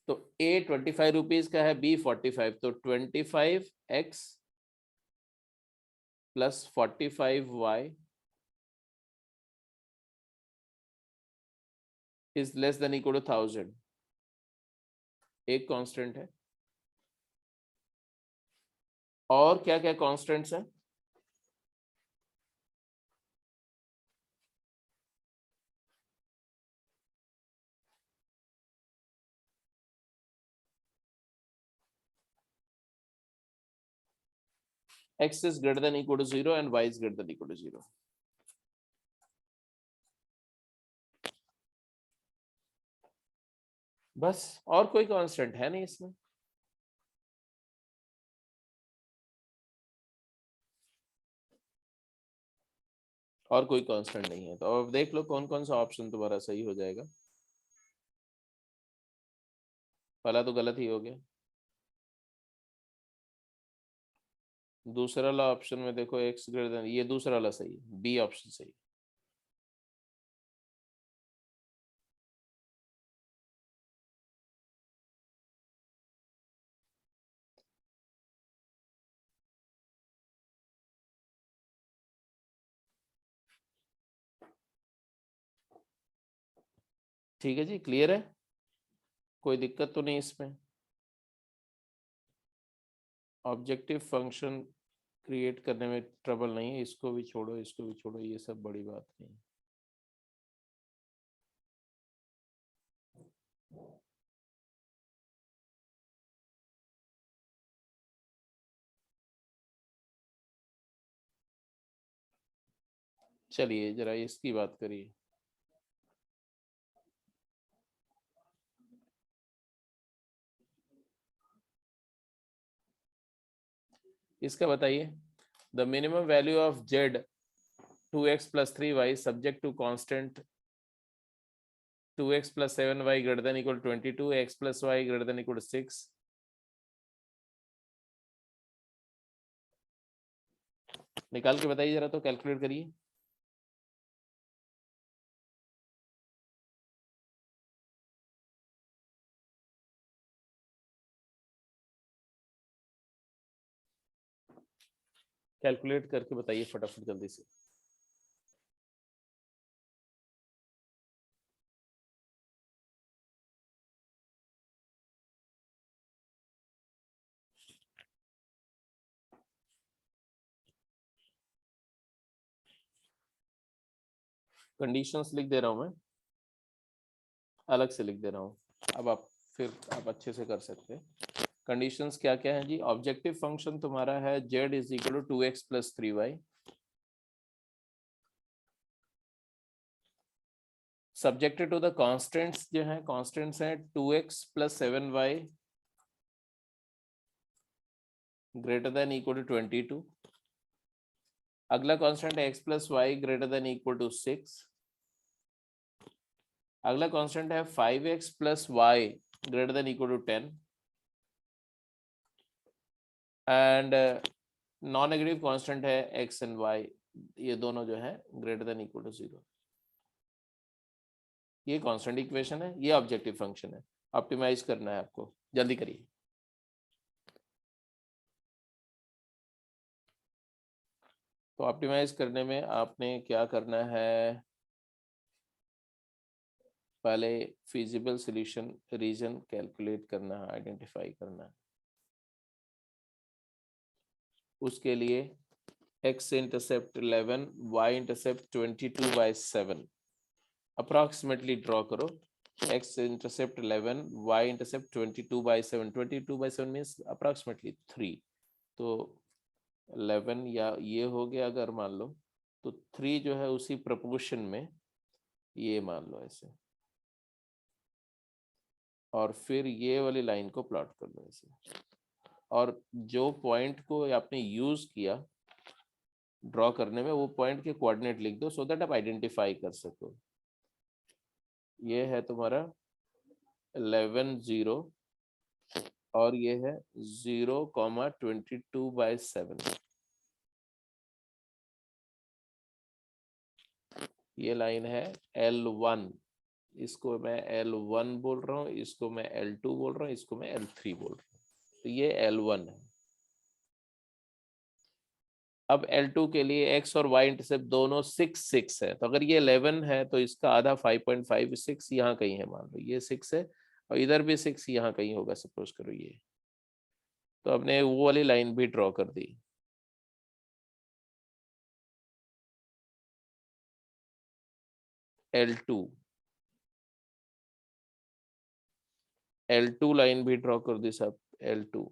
तो ए 25 रुपीज का है, बी 45, तो 25x + 45y is less than equal to 1000, एक कांस्टेंट है। और क्या क्या कांस्टेंट्स हैं, x is greater than equal to 0 and y is greater than equal to 0. बस, और कोई कांस्टेंट है नहीं इसमें। और कोई कांस्टेंट नहीं है, तो अब देख लो कौन कौन सा ऑप्शन तुम्हारा सही हो जाएगा। पहला तो गलत ही हो गया, दूसरा वाला ऑप्शन में देखो x ग्रेटर देन, ये दूसरा वाला सही है, बी ऑप्शन सही। ठीक है जी, क्लियर है, कोई दिक्कत तो नहीं इसमें। ऑब्जेक्टिव फंक्शन क्रिएट करने में ट्रबल नहीं है, इसको भी छोड़ो, इसको भी छोड़ो, ये सब बड़ी बात नहीं। चलिए जरा इसकी बात करिए। इसका बताइए, the minimum value of z 2x + 3y subject to constant 2x + 7y greater than equal to 22, x + y greater than equal to 6। निकाल के बताइए जरा, तो कैलकुलेट करिए। कैलकुलेट करके बताइए फटाफट जल्दी से। कंडीशंस लिख दे रहा हूं मैं, अलग से लिख दे रहा हूँ, अब आप फिर आप अच्छे से कर सकते हैं। कंडीशंस क्या क्या है जी, ऑब्जेक्टिव फंक्शन तुम्हारा है z is equal to 2x + 3y, subjected to the constants जो है, कांस्टेंट्स हैं 2x + 7y greater than equal to 22, अगला कांस्टेंट है x plus y greater than equal to 6। अगला कांस्टेंट है 5x plus y greater than equal to 10 and non negative constant है x एंड y, ये दोनों जो है ग्रेटर देन इक्वल टू 0। ये कांस्टेंट इक्वेशन है, ये ऑब्जेक्टिव फंक्शन है। ऑप्टिमाइज करना है आपको, जल्दी करिए। तो ऑप्टिमाइज करने में आपने क्या करना है, पहले फिजिबल सॉल्यूशन रीजन कैलकुलेट करना है, आइडेंटिफाई करना है। उसके लिए x intercept 11, y intercept 22/7 approximately draw करो। x intercept 11, y intercept 22/7, 22/7 means approximately 3। तो 11 या ये हो गया, अगर मान लो तो 3 जो है उसी प्रपोर्शन में ये मान लो ऐसे, और फिर ये वाली लाइन को प्लॉट कर दो ऐसे, और जो पॉइंट को आपने यूज किया ड्रॉ करने में वो पॉइंट के कोऑर्डिनेट लिख दो, सो दैट आप आइडेंटिफाई कर सको। ये है तुम्हारा 11 0 और ये है 0,22/7। ये लाइन है L1, इसको मैं L1 बोल रहा हूँ, इसको मैं L2 बोल रहा हूँ, इसको मैं L3 बोल रहा हूँ। तो ये L1 है। अब L2 के लिए x और y इंटरसेप्ट दोनों 6 6 है, तो अगर ये 11 है तो इसका आधा 5.56 यहाँ कहीं है, मान लो ये 6 है और इधर भी 6 यहाँ कहीं होगा, सपोज करो ये। तो हमने वो वाली लाइन भी ड्रॉ कर दी। L2 लाइन भी ड्रॉ कर दी सब, L2।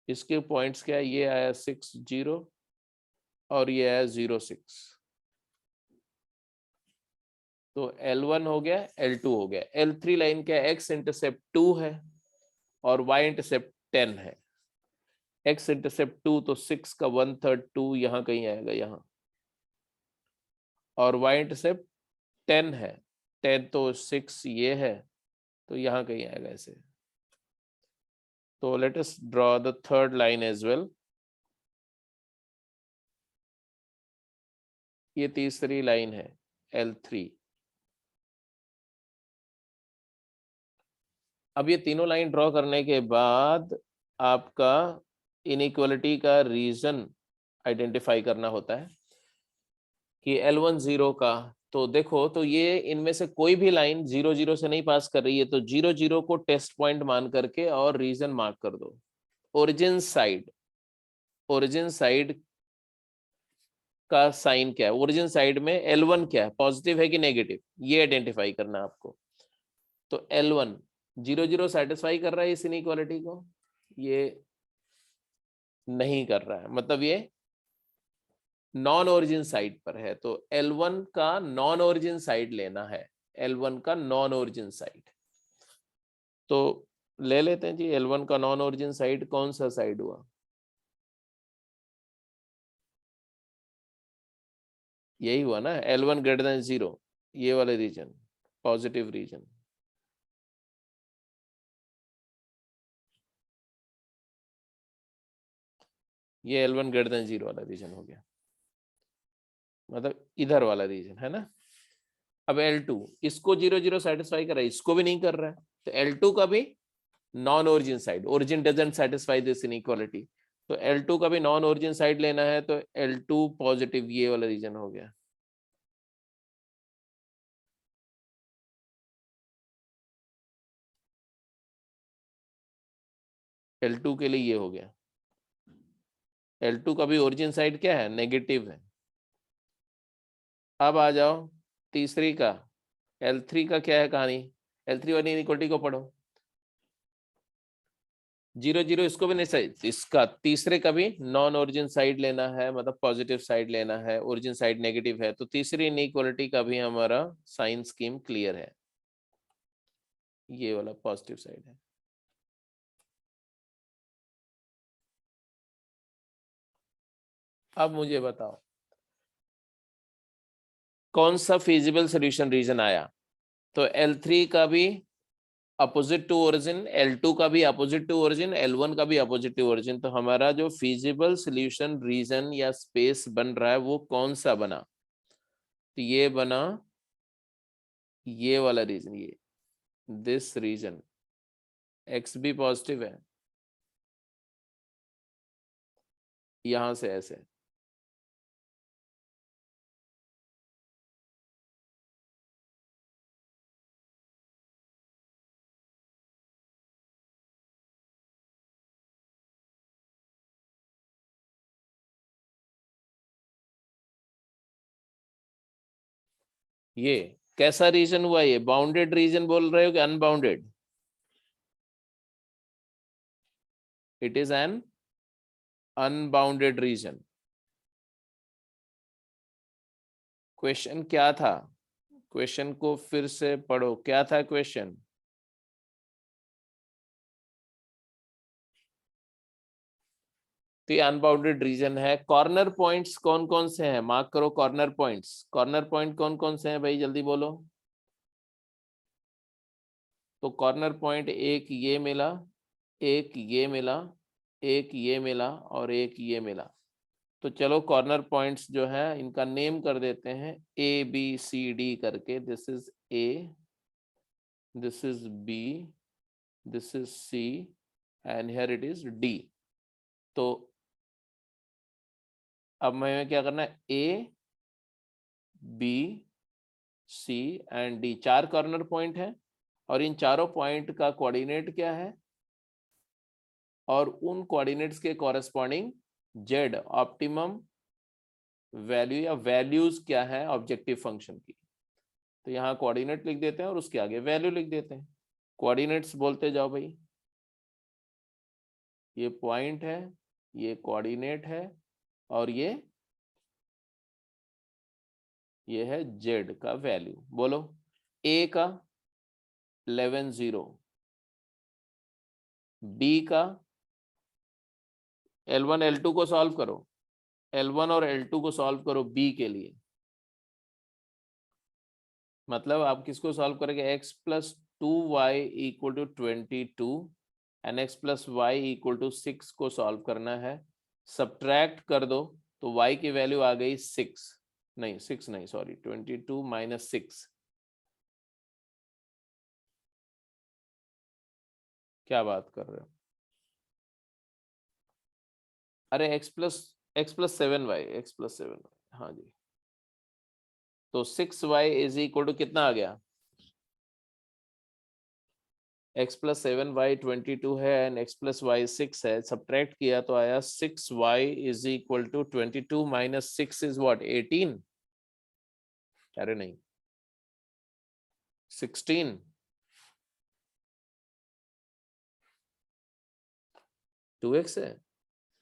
इसके पॉइंट्स क्या है, ये आया 6 0 और ये आया 0 6। तो L1 हो गया, L2 हो गया। L3 लाइन क्या है, x इंटरसेप्ट 2 है और y इंटरसेप्ट 10 है। x इंटरसेप्ट 2 तो 6 का 1/3 2 यहाँ कहीं आएगा यहाँ, और y इंटरसेप्ट 10 है, 10 तो 6 ये है, तो यहाँ कहीं आएगा ऐसे। तो let us draw the third line as well. ये तीसरी लाइन है L3। अब ये तीनों लाइन ड्रॉ करने के बाद आपका इनइक्वालिटी का रीजन आइडेंटिफाई करना होता है कि L1 0 का, तो देखो तो ये इनमें से कोई भी लाइन 0 0 से नहीं पास कर रही है, तो 0 0 को टेस्ट पॉइंट मान करके और रीजन मार्क कर दो। ओरिजिन साइड, ओरिजिन साइड का साइन क्या है, ओरिजिन साइड में L1 क्या है, पॉजिटिव है कि नेगेटिव, ये आइडेंटिफाई करना आपको। तो L1 0 0 सेटिस्फाई कर रहा है इस इनइक्वालिटी को, ये नहीं कर रहा है, मतलब ये नॉन ओरिजिन साइड पर है। तो L1 का नॉन ओरिजिन साइड लेना है, L1 का नॉन ओरिजिन साइड। तो ले लेते हैं जी, L1 का नॉन ओरिजिन साइड कौन सा साइड हुआ, यही हुआ ना, L1 ग्रेटर देन 0, ये वाले रीजन, पॉजिटिव रीजन। ये L1 ग्रेटर देन 0 वाला रीजन हो गया, मतलब इधर वाला रीजन है ना। अब L2 इसको 0 0 सेटिस्फाई कर रहा है, इसको भी नहीं कर रहा है, तो L2 का भी non origin side, origin doesn't satisfy this inequality, तो L2 का भी नॉन ओरिजिन साइड लेना है, तो L2 पॉजिटिव, ये वाला रीजन हो गया। L2 के लिए ये हो गया। L2 का भी ओरिजिन साइड क्या है, नेगेटिव है। अब आ जाओ तीसरी का, L3 का क्या है कहानी, L3 वाली इनइक्वालिटी को पढ़ो। 0 0 इसको भी नहीं सही, इसका तीसरे का भी नॉन ओरिजिन साइड लेना है, मतलब पॉजिटिव साइड लेना है, ओरिजिन साइड नेगेटिव है, तो तीसरी इनइक्वालिटी का भी हमारा साइन स्कीम क्लियर है, ये वाला पॉजिटिव साइड है। अब मुझे बताओ कौन सा फिजिबल सोल्यूशन रीजन आया। तो L3 का भी अपोजिट टू ओरिजिन, L2 का भी अपोजिट टू ओरिजिन, L1 का भी अपोजिट टू ओरिजिन। तो हमारा जो फिजिबल सोल्यूशन रीजन या स्पेस बन रहा है वो कौन सा बना। तो ये बना ये वाला रीजन, ये दिस रीजन। एक्स भी पॉजिटिव है, यहां से ऐसे। ये कैसा रीजन हुआ, ये बाउंडेड रीजन बोल रहे हो कि unbounded. It is an unbounded region. Question क्या था, क्वेश्चन को फिर से पढ़ो, क्या था क्वेश्चन। तो ये अनबाउंडेड रीजन है। कॉर्नर पॉइंट्स कौन कौन से हैं, मार्क करो कॉर्नर पॉइंट्स। कॉर्नर पॉइंट कौन कौन से हैं भाई, जल्दी बोलो। तो कॉर्नर पॉइंट एक ये मिला, एक ये मिला, एक ये मिला और एक ये मिला। तो चलो कॉर्नर पॉइंट्स जो है इनका नेम कर देते हैं ABCD करके। This is A, this is B, this is C and here it is D। तो अब मैं क्या करना है, ABC and D, 4 corner point है और इन चारों पॉइंट का कोऑर्डिनेट क्या है और उन कोऑर्डिनेट्स के कॉरेस्पॉन्डिंग जेड ऑप्टिमम वैल्यू या वैल्यूज क्या है ऑब्जेक्टिव फंक्शन की। तो यहाँ कोऑर्डिनेट लिख देते हैं और उसके आगे वैल्यू लिख देते हैं। कोऑर्डिनेट्स बोलते जाओ भाई। ये पॉइंट है, ये कोऑर्डिनेट है और ये है जेड का वैल्यू। बोलो ए का 11 0, बी का L1 L2 को सॉल्व करो, L1 और L2 को सॉल्व करो बी के लिए। मतलब आप किसको सॉल्व करेंगे, x plus 2y equal to 22 and x plus y equal to 6 को सॉल्व करना है। सब्ट्रैक्ट कर दो तो y की वैल्यू आ गई 6 नहीं 6 नहीं सॉरी 22 माइनस 6। क्या बात कर रहे हो, अरे x plus 7y, x plus 7y, हाँ जी। तो 6y इज इक्वल टू कितना आ गया, x प्लस 7y 22 है एंड x प्लस वाई 6 है। सब्ट्रैक्ट किया तो आया 6y is equal to 22 minus 6 is what 18। अरे नहीं 16। 2x है,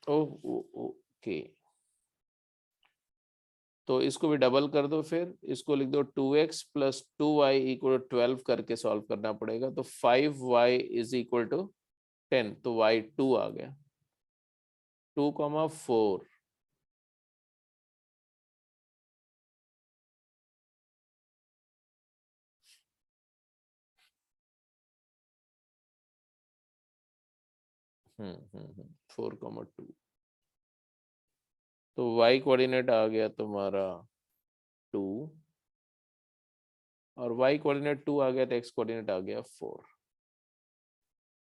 ओके। तो इसको भी डबल कर दो, फिर इसको लिख दो 2x प्लस 2y इक्वल 12 करके सॉल्व करना पड़ेगा। तो 5y इज इक्वल टू 10, तो y 2 आ गया, 2,4। हम्म 4,2। तो y कोऑर्डिनेट आ गया तुम्हारा 2 और y कोऑर्डिनेट 2 आ गया तो x कोऑर्डिनेट आ गया 4।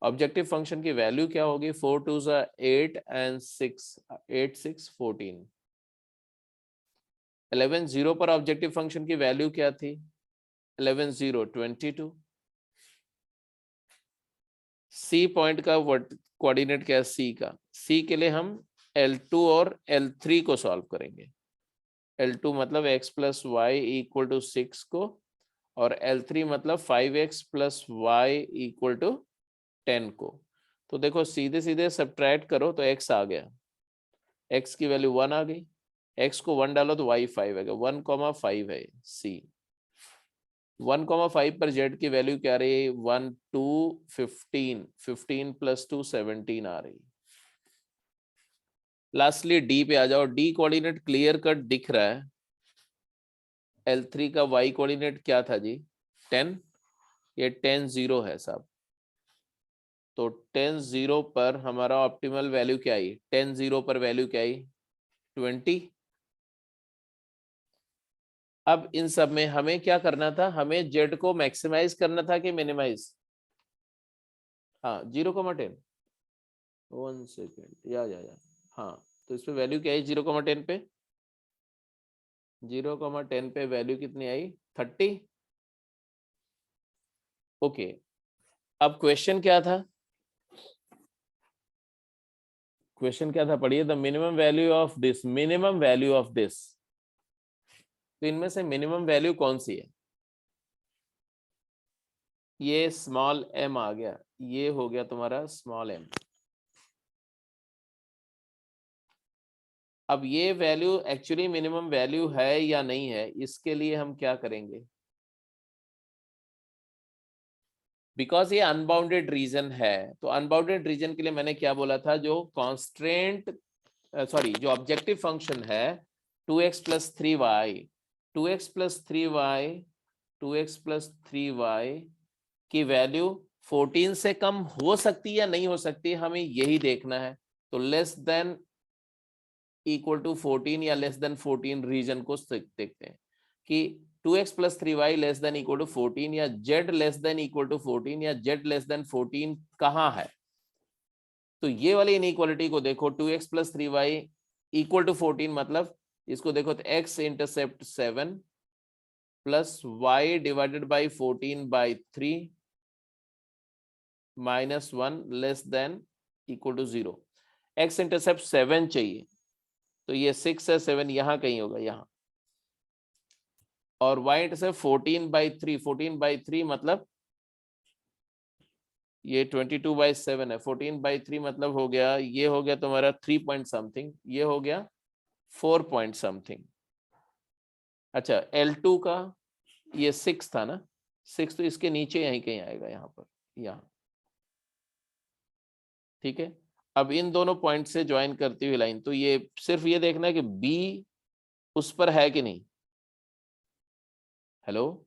ऑब्जेक्टिव फंक्शन की वैल्यू क्या होगी, 4 2 8 एंड 6 8 6 14। 11 0 पर ऑब्जेक्टिव फंक्शन की वैल्यू क्या थी, 11 0 22। सी पॉइंट का कोऑर्डिनेट क्या है, सी का। सी के लिए हम L2 और L3 को सॉल्व करेंगे। L2 मतलब x plus y equal to 6 को और L3 मतलब 5x plus y equal to 10 को। तो देखो सीधे सीधे सब्ट्रैक्ट करो तो x आ गया, x की वैल्यू 1 आ गई, x को 1 डालो तो y 5 आएगा, 1,5 है सी। 1,5 पर z की वैल्यू क्या रही है, 1 2 15, 15 प्लस 2 17 आ रही। लास्टली डी पे आ जाओ। डी कोऑर्डिनेट क्लियर कट दिख रहा है। L3 का y कोऑर्डिनेट क्या था जी? 10। ये 10 0 है साहब। तो 10 0 पर हमारा ऑप्टिमल वैल्यू क्या आई? 10 0 पर वैल्यू क्या आई? 20। अब इन सब में हमें क्या करना था? हमें जेड को मैक्सिमाइज करना था कि मिनिमाइज? हाँ, 0,10। 1 सेकेंड, या हाँ, तो इस पे वैल्यू क्या आई 0,10 पे? 0,10 पे वैल्यू कितनी आई? 30। ओके, अब क्वेश्चन क्या था? क्वेश्चन क्या था? पढ़िए। The minimum value of this, minimum value of this. तो इनमें से मिनिमम वैल्यू कौन सी है? ये स्मॉल m आ गया, ये हो गया तुम्हारा स्मॉल m। अब ये वैल्यू एक्चुअली मिनिमम वैल्यू है या नहीं है, इसके लिए हम क्या करेंगे? बिकॉज ये अनबाउंडेड रीजन है, तो अनबाउंडेड रीजन के लिए मैंने क्या बोला था? जो कॉन्स्टेंट, सॉरी, जो ऑब्जेक्टिव फंक्शन है 2x + 3y, 2x + 3y, 2x + 3y की वैल्यू 14 से कम हो सकती है या नहीं हो सकती, हमें यही देखना है। तो लेस देन इक्वल टू 14 या लेस देन 14 रीजन को देखते हैं कि 2x + 3y less than equal to 14 या z less than equal to 14 या z लेस देन 14 कहाँ है। तो ये वाली इनइक्वालिटी को देखो, 2x + 3y इक्वल टू 14, मतलब इसको देखो तो x intercept 7 plus y divided by 14/3 -1 less than equal to 0। x intercept 7 चाहिए, तो ये 6 है, 7 यहाँ कहीं होगा, यहाँ। और y इंटरसेप्ट 14/3, 14/3 मतलब ये 22/7 है। 14/3 मतलब हो गया, ये हो गया तुम्हारा 3 पॉइंट समथिंग, ये हो गया 4 पॉइंट समथिंग। अच्छा, L2 का ये 6 था ना, 6 तो इसके नीचे यहीं कहीं आएगा, यहाँ पर, यहाँ। ठीक है, अब इन दोनों पॉइंट से ज्वाइन करती हुई लाइन, तो ये सिर्फ ये देखना है कि B उस पर है कि नहीं। हेलो,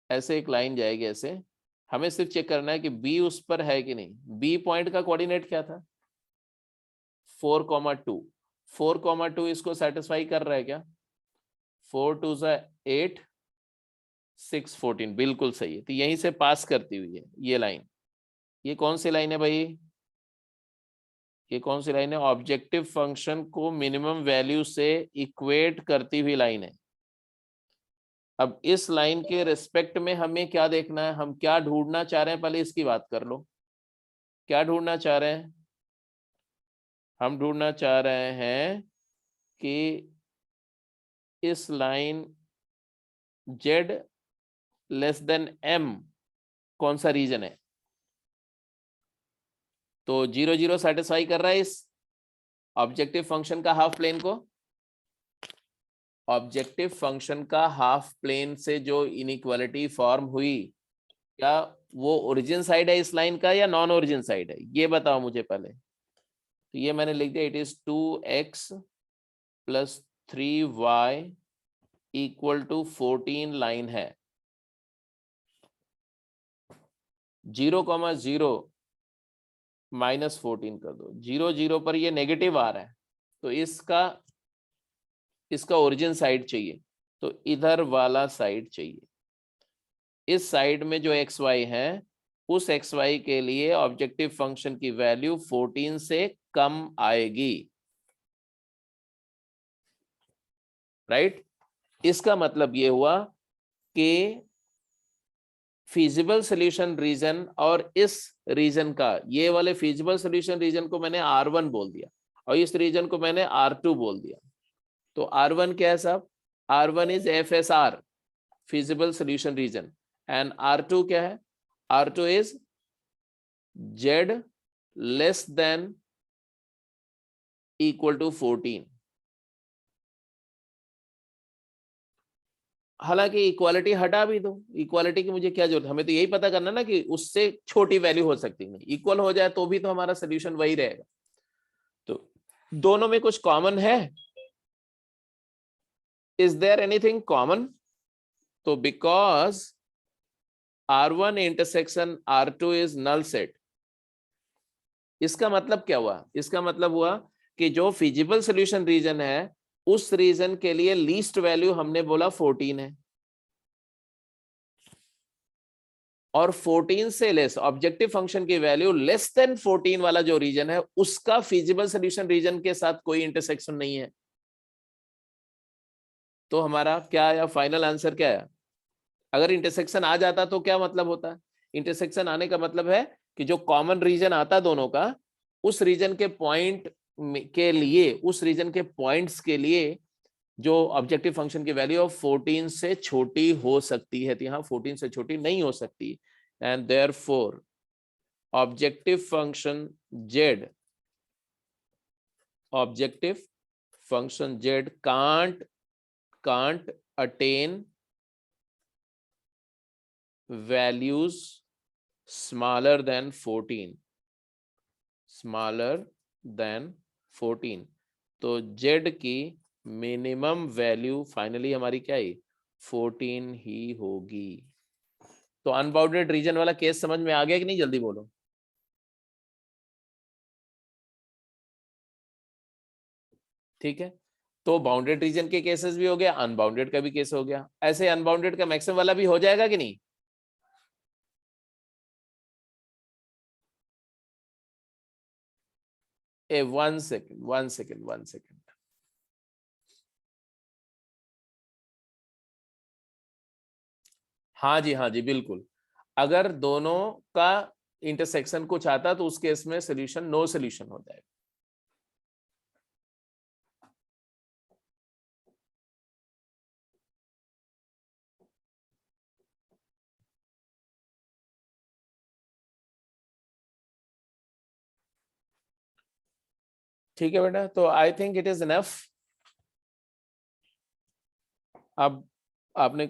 ऐसे एक लाइन जाएगी ऐसे, हमें सिर्फ चेक करना है कि B उस पर है कि नहीं। B पॉइंट का कोऑर्डिनेट क्या था? 4,2। 4,2 इसको सेटिस्फाई कर रहा है क्या? 4 2 8, 6 14, बिल्कुल सही है। तो यहीं से पास करती हुई है ये लाइन। ये कौन सी लाइन है भाई? ये कौन सी लाइन है? ऑब्जेक्टिव फंक्शन को मिनिमम वैल्यू से इक्वेट करती हुई लाइन है। अब इस लाइन के रिस्पेक्ट में हमें क्या देखना है? हम क्या ढूंढना चाह रहे हैं, पहले इसकी बात कर लो। क्या ढूंढना चाह रहे हैं? हम ढूंढना चाह रहे हैं कि इस line z less then m कौन सा रीजन है। तो 0 0 सेटिस्फाई कर रहा है इस ऑब्जेक्टिव फंक्शन का हाफ प्लेन को। ऑब्जेक्टिव फंक्शन का हाफ प्लेन से जो इनइक्वालिटी फॉर्म हुई, क्या वो ओरिजिन साइड है इस लाइन का या नॉन ओरिजिन साइड है, ये बताओ मुझे पहले। तो ये मैंने लिख दिया, it is 2x + 3y equal to 14 line है। 0,0 -14 कर दो। 0 0 पर ये नेगेटिव आ रहा है, तो इसका ओरिजिन साइड चाहिए, तो इधर वाला साइड चाहिए। इस साइड में जो एक्स वाई है, उस एक्स वाई के लिए ऑब्जेक्टिव फंक्शन की वैल्यू 14 से कम आएगी, राइट। इसका मतलब ये हुआ कि फीजिबल सॉल्यूशन रीजन और इस रीजन का, ये वाले फीजिबल सॉल्यूशन रीजन को मैंने R1 बोल दिया और इस रीजन को मैंने R2 बोल दिया। तो R1 क्या है साहब? R1 is FSR, feasible solution region, and R2 क्या है? R2 is Z less than equal to 14। हालांकि इक्वालिटी हटा भी दो, इक्वालिटी की मुझे क्या जरूरत है, हमें तो यही पता करना ना कि उससे छोटी वैल्यू हो सकती नहीं, इक्वल हो जाए तो भी तो हमारा सोल्यूशन वही रहेगा। तो दोनों में कुछ कॉमन है? Is there anything common? तो because R1 intersection R2 is null set. इसका मतलब क्या हुआ? इसका मतलब हुआ कि जो फिजिबल सॉल्यूशन रीजन है उस रीजन के लिए लीस्ट वैल्यू हमने बोला 14 है, और 14 से लेस ऑब्जेक्टिव फंक्शन की वैल्यू लेस देन 14 वाला जो रीजन है उसका फिजिबल सॉल्यूशन रीजन के साथ कोई इंटरसेक्शन नहीं है। तो हमारा क्या आया? फाइनल आंसर क्या है? अगर इंटरसेक्शन आ जाता तो क्या मतलब होता? इंटरसेक्शन आने का मतलब है कि जो कॉमन रीजन आता दोनों का, उस रीजन के पॉइंट के लिए, उस रीजन के पॉइंट्स के लिए जो ऑब्जेक्टिव फंक्शन की वैल्यू ऑफ 14 से छोटी हो सकती है, तो यहाँ 14 से छोटी नहीं हो सकती। And therefore objective function z, objective function z can't attain values smaller than 14, smaller than 14। तो z की मिनिमम वैल्यू फाइनली हमारी क्या है? 14 ही होगी। तो अनबाउंडेड रीजन वाला केस समझ में आ गया कि नहीं? जल्दी बोलो। ठीक है, तो बाउंडेड रीजन के केसेस भी हो गया, अनबाउंडेड का भी केस हो गया। ऐसे अनबाउंडेड का मैक्सिमम वाला भी हो जाएगा कि नहीं? ए 1 सेकेंड 1 सेकेंड। हाँ जी, हाँ जी, बिल्कुल। अगर दोनों का इंटरसेक्शन कुछ आता तो उस केस में सोल्यूशन नो सोल्यूशन हो जाएगा। ठीक है बेटा, तो I think it is enough. अब आपने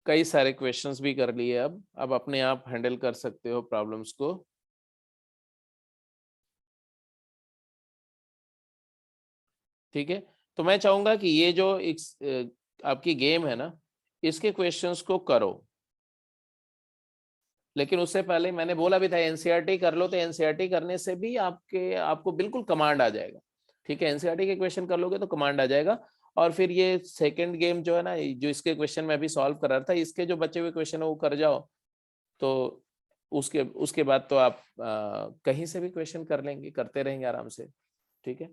कई सारे क्वेश्चंस भी कर लिए, अब अपने आप हैंडल कर सकते हो प्रॉब्लम्स को। ठीक है, तो मैं चाहूंगा कि ये जो आपकी गेम है ना, इसके क्वेश्चंस को करो। लेकिन उससे पहले मैंने बोला भी था एनसीईआरटी कर लो, तो एनसीईआरटी करने से भी आपको बिल्कुल कमांड आ जाएगा। ठीक है, एनसीईआरटी के क्वेश्चन कर लोगे तो कमांड आ जाएगा। और फिर ये सेकंड गेम जो है ना, जो इसके क्वेश्चन मैं अभी सॉल्व कर रहा था, इसके जो बचे हुए क्वेश्चन है वो कर जाओ। तो उसके उसके बाद तो आप कहीं से भी क्वेश्चन कर लेंगे, करते रहेंगे आराम से। ठीक है,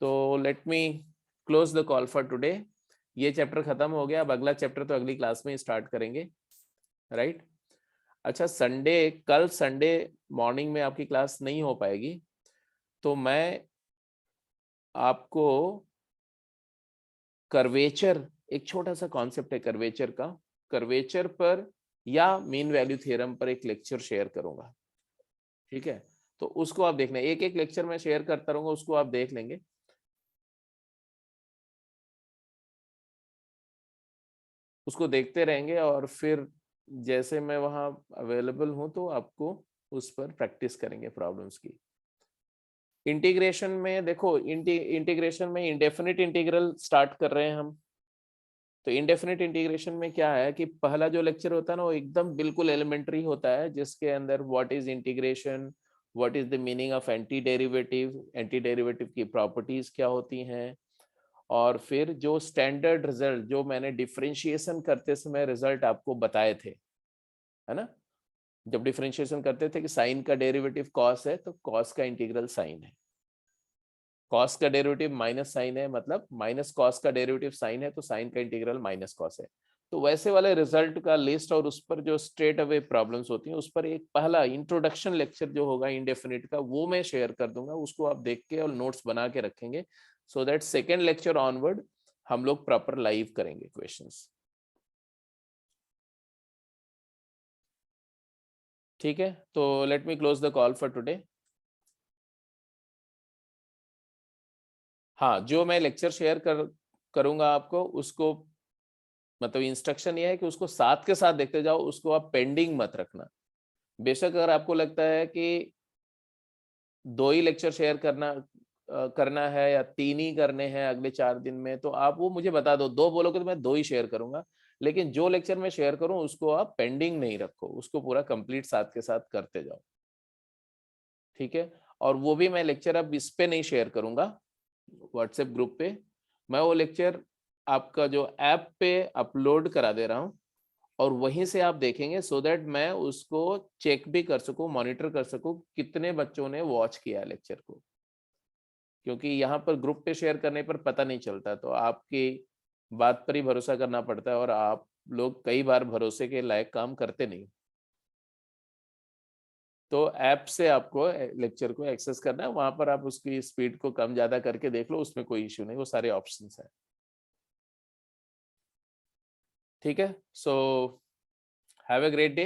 तो let me close the call for today. ये चैप्टर खत्म हो गया, अब अगला चैप्टर तो अगली क्लास में स्टार्ट करेंगे, राइट? अच्छा, कल संडे मॉर्निंग में आपकी क्लास नहीं हो पाएगी, तो मैं आपको कर्वेचर, एक छोटा सा कॉन्सेप्ट है कर्वेचर का, कर्वेचर पर या मीन वैल्यू थ्योरम पर एक लेक्चर शेयर करूंगा। ठीक है, तो उसको आप देखना, एक एक लेक्चर में शेयर करता रहूंगा, उसको आप देख लेंगे। उसको देखते रहेंगे और फिर जैसे मैं वहाँ अवेलेबल हूँ तो आपको उस पर प्रैक्टिस करेंगे प्रॉब्लम्स की। इंटीग्रेशन में देखो, इंटीग्रेशन में इंडेफिनिट इंटीग्रल स्टार्ट कर रहे हैं हम। तो इंडेफिनिट इंटीग्रेशन में क्या है कि पहला जो लेक्चर होता है ना, वो एकदम बिल्कुल एलिमेंट्री होता है, जिसके अंदर what is integration, what is the meaning of anti derivative, anti derivative की प्रॉपर्टीज क्या होती हैं, और फिर जो स्टैंडर्ड रिजल्ट जो मैंने डिफरेंशिएशन करते समय रिजल्ट आपको बताए थे, है ना? जब डिफरेंशिएशन करते थे कि साइन का डेरिवेटिव कॉस है तो कॉस का इंटीग्रल साइन है, कॉस का डेरिवेटिव माइनस साइन है, मतलब माइनस कॉस का डेरिवेटिव साइन है, तो साइन का इंटीग्रल माइनस कॉस है। तो वैसे वाले रिजल्ट का लिस्ट और उस पर जो स्ट्रेट अवे प्रॉब्लम्स होती हैं, उस पर एक पहला इंट्रोडक्शन लेक्चर जो होगा इंडेफिनिट का, वो मैं शेयर कर दूंगा। उसको आप देख के और नोट्स बना के रखेंगे, so that second lecture onward हम लोग प्रॉपर लाइव करेंगे क्वेश्चंस। ठीक है, तो let me close the call for today. हाँ, जो मैं लेक्चर शेयर करूंगा आपको, उसको मतलब इंस्ट्रक्शन ये है कि उसको साथ के साथ देखते जाओ, उसको आप पेंडिंग मत रखना। बेशक अगर आपको लगता है कि दो ही लेक्चर शेयर करना करना है या 3 ही करने हैं अगले 4 दिन में, तो आप वो मुझे बता दो। 2 बोलोगे तो मैं 2 ही शेयर करूंगा, लेकिन जो लेक्चर मैं शेयर करूं उसको आप पेंडिंग नहीं रखो, उसको पूरा कंप्लीट साथ के साथ करते जाओ, ठीक है। और वो भी मैं लेक्चर अब इस पे नहीं शेयर करूंगा व्हाट्सएप ग्रुप पे, मैं वो लेक्चर आपका जो ऐप पे अपलोड करा दे रहा हूँ, और वहीं से आप देखेंगे, सो दैट मैं उसको चेक भी कर सकूं, मॉनिटर कर सकूं कितने बच्चों ने वॉच किया लेक्चर को, क्योंकि यहाँ पर ग्रुप पे शेयर करने पर पता नहीं चलता, तो आपकी बात पर ही भरोसा करना पड़ता है, और आप लोग कई बार भरोसे के लायक काम करते नहीं। तो ऐप से आपको लेक्चर को एक्सेस करना है, वहां पर आप उसकी स्पीड को कम ज्यादा करके देख लो, उसमें कोई इश्यू नहीं, वो सारे ऑप्शंस है, ठीक है। So have a great day.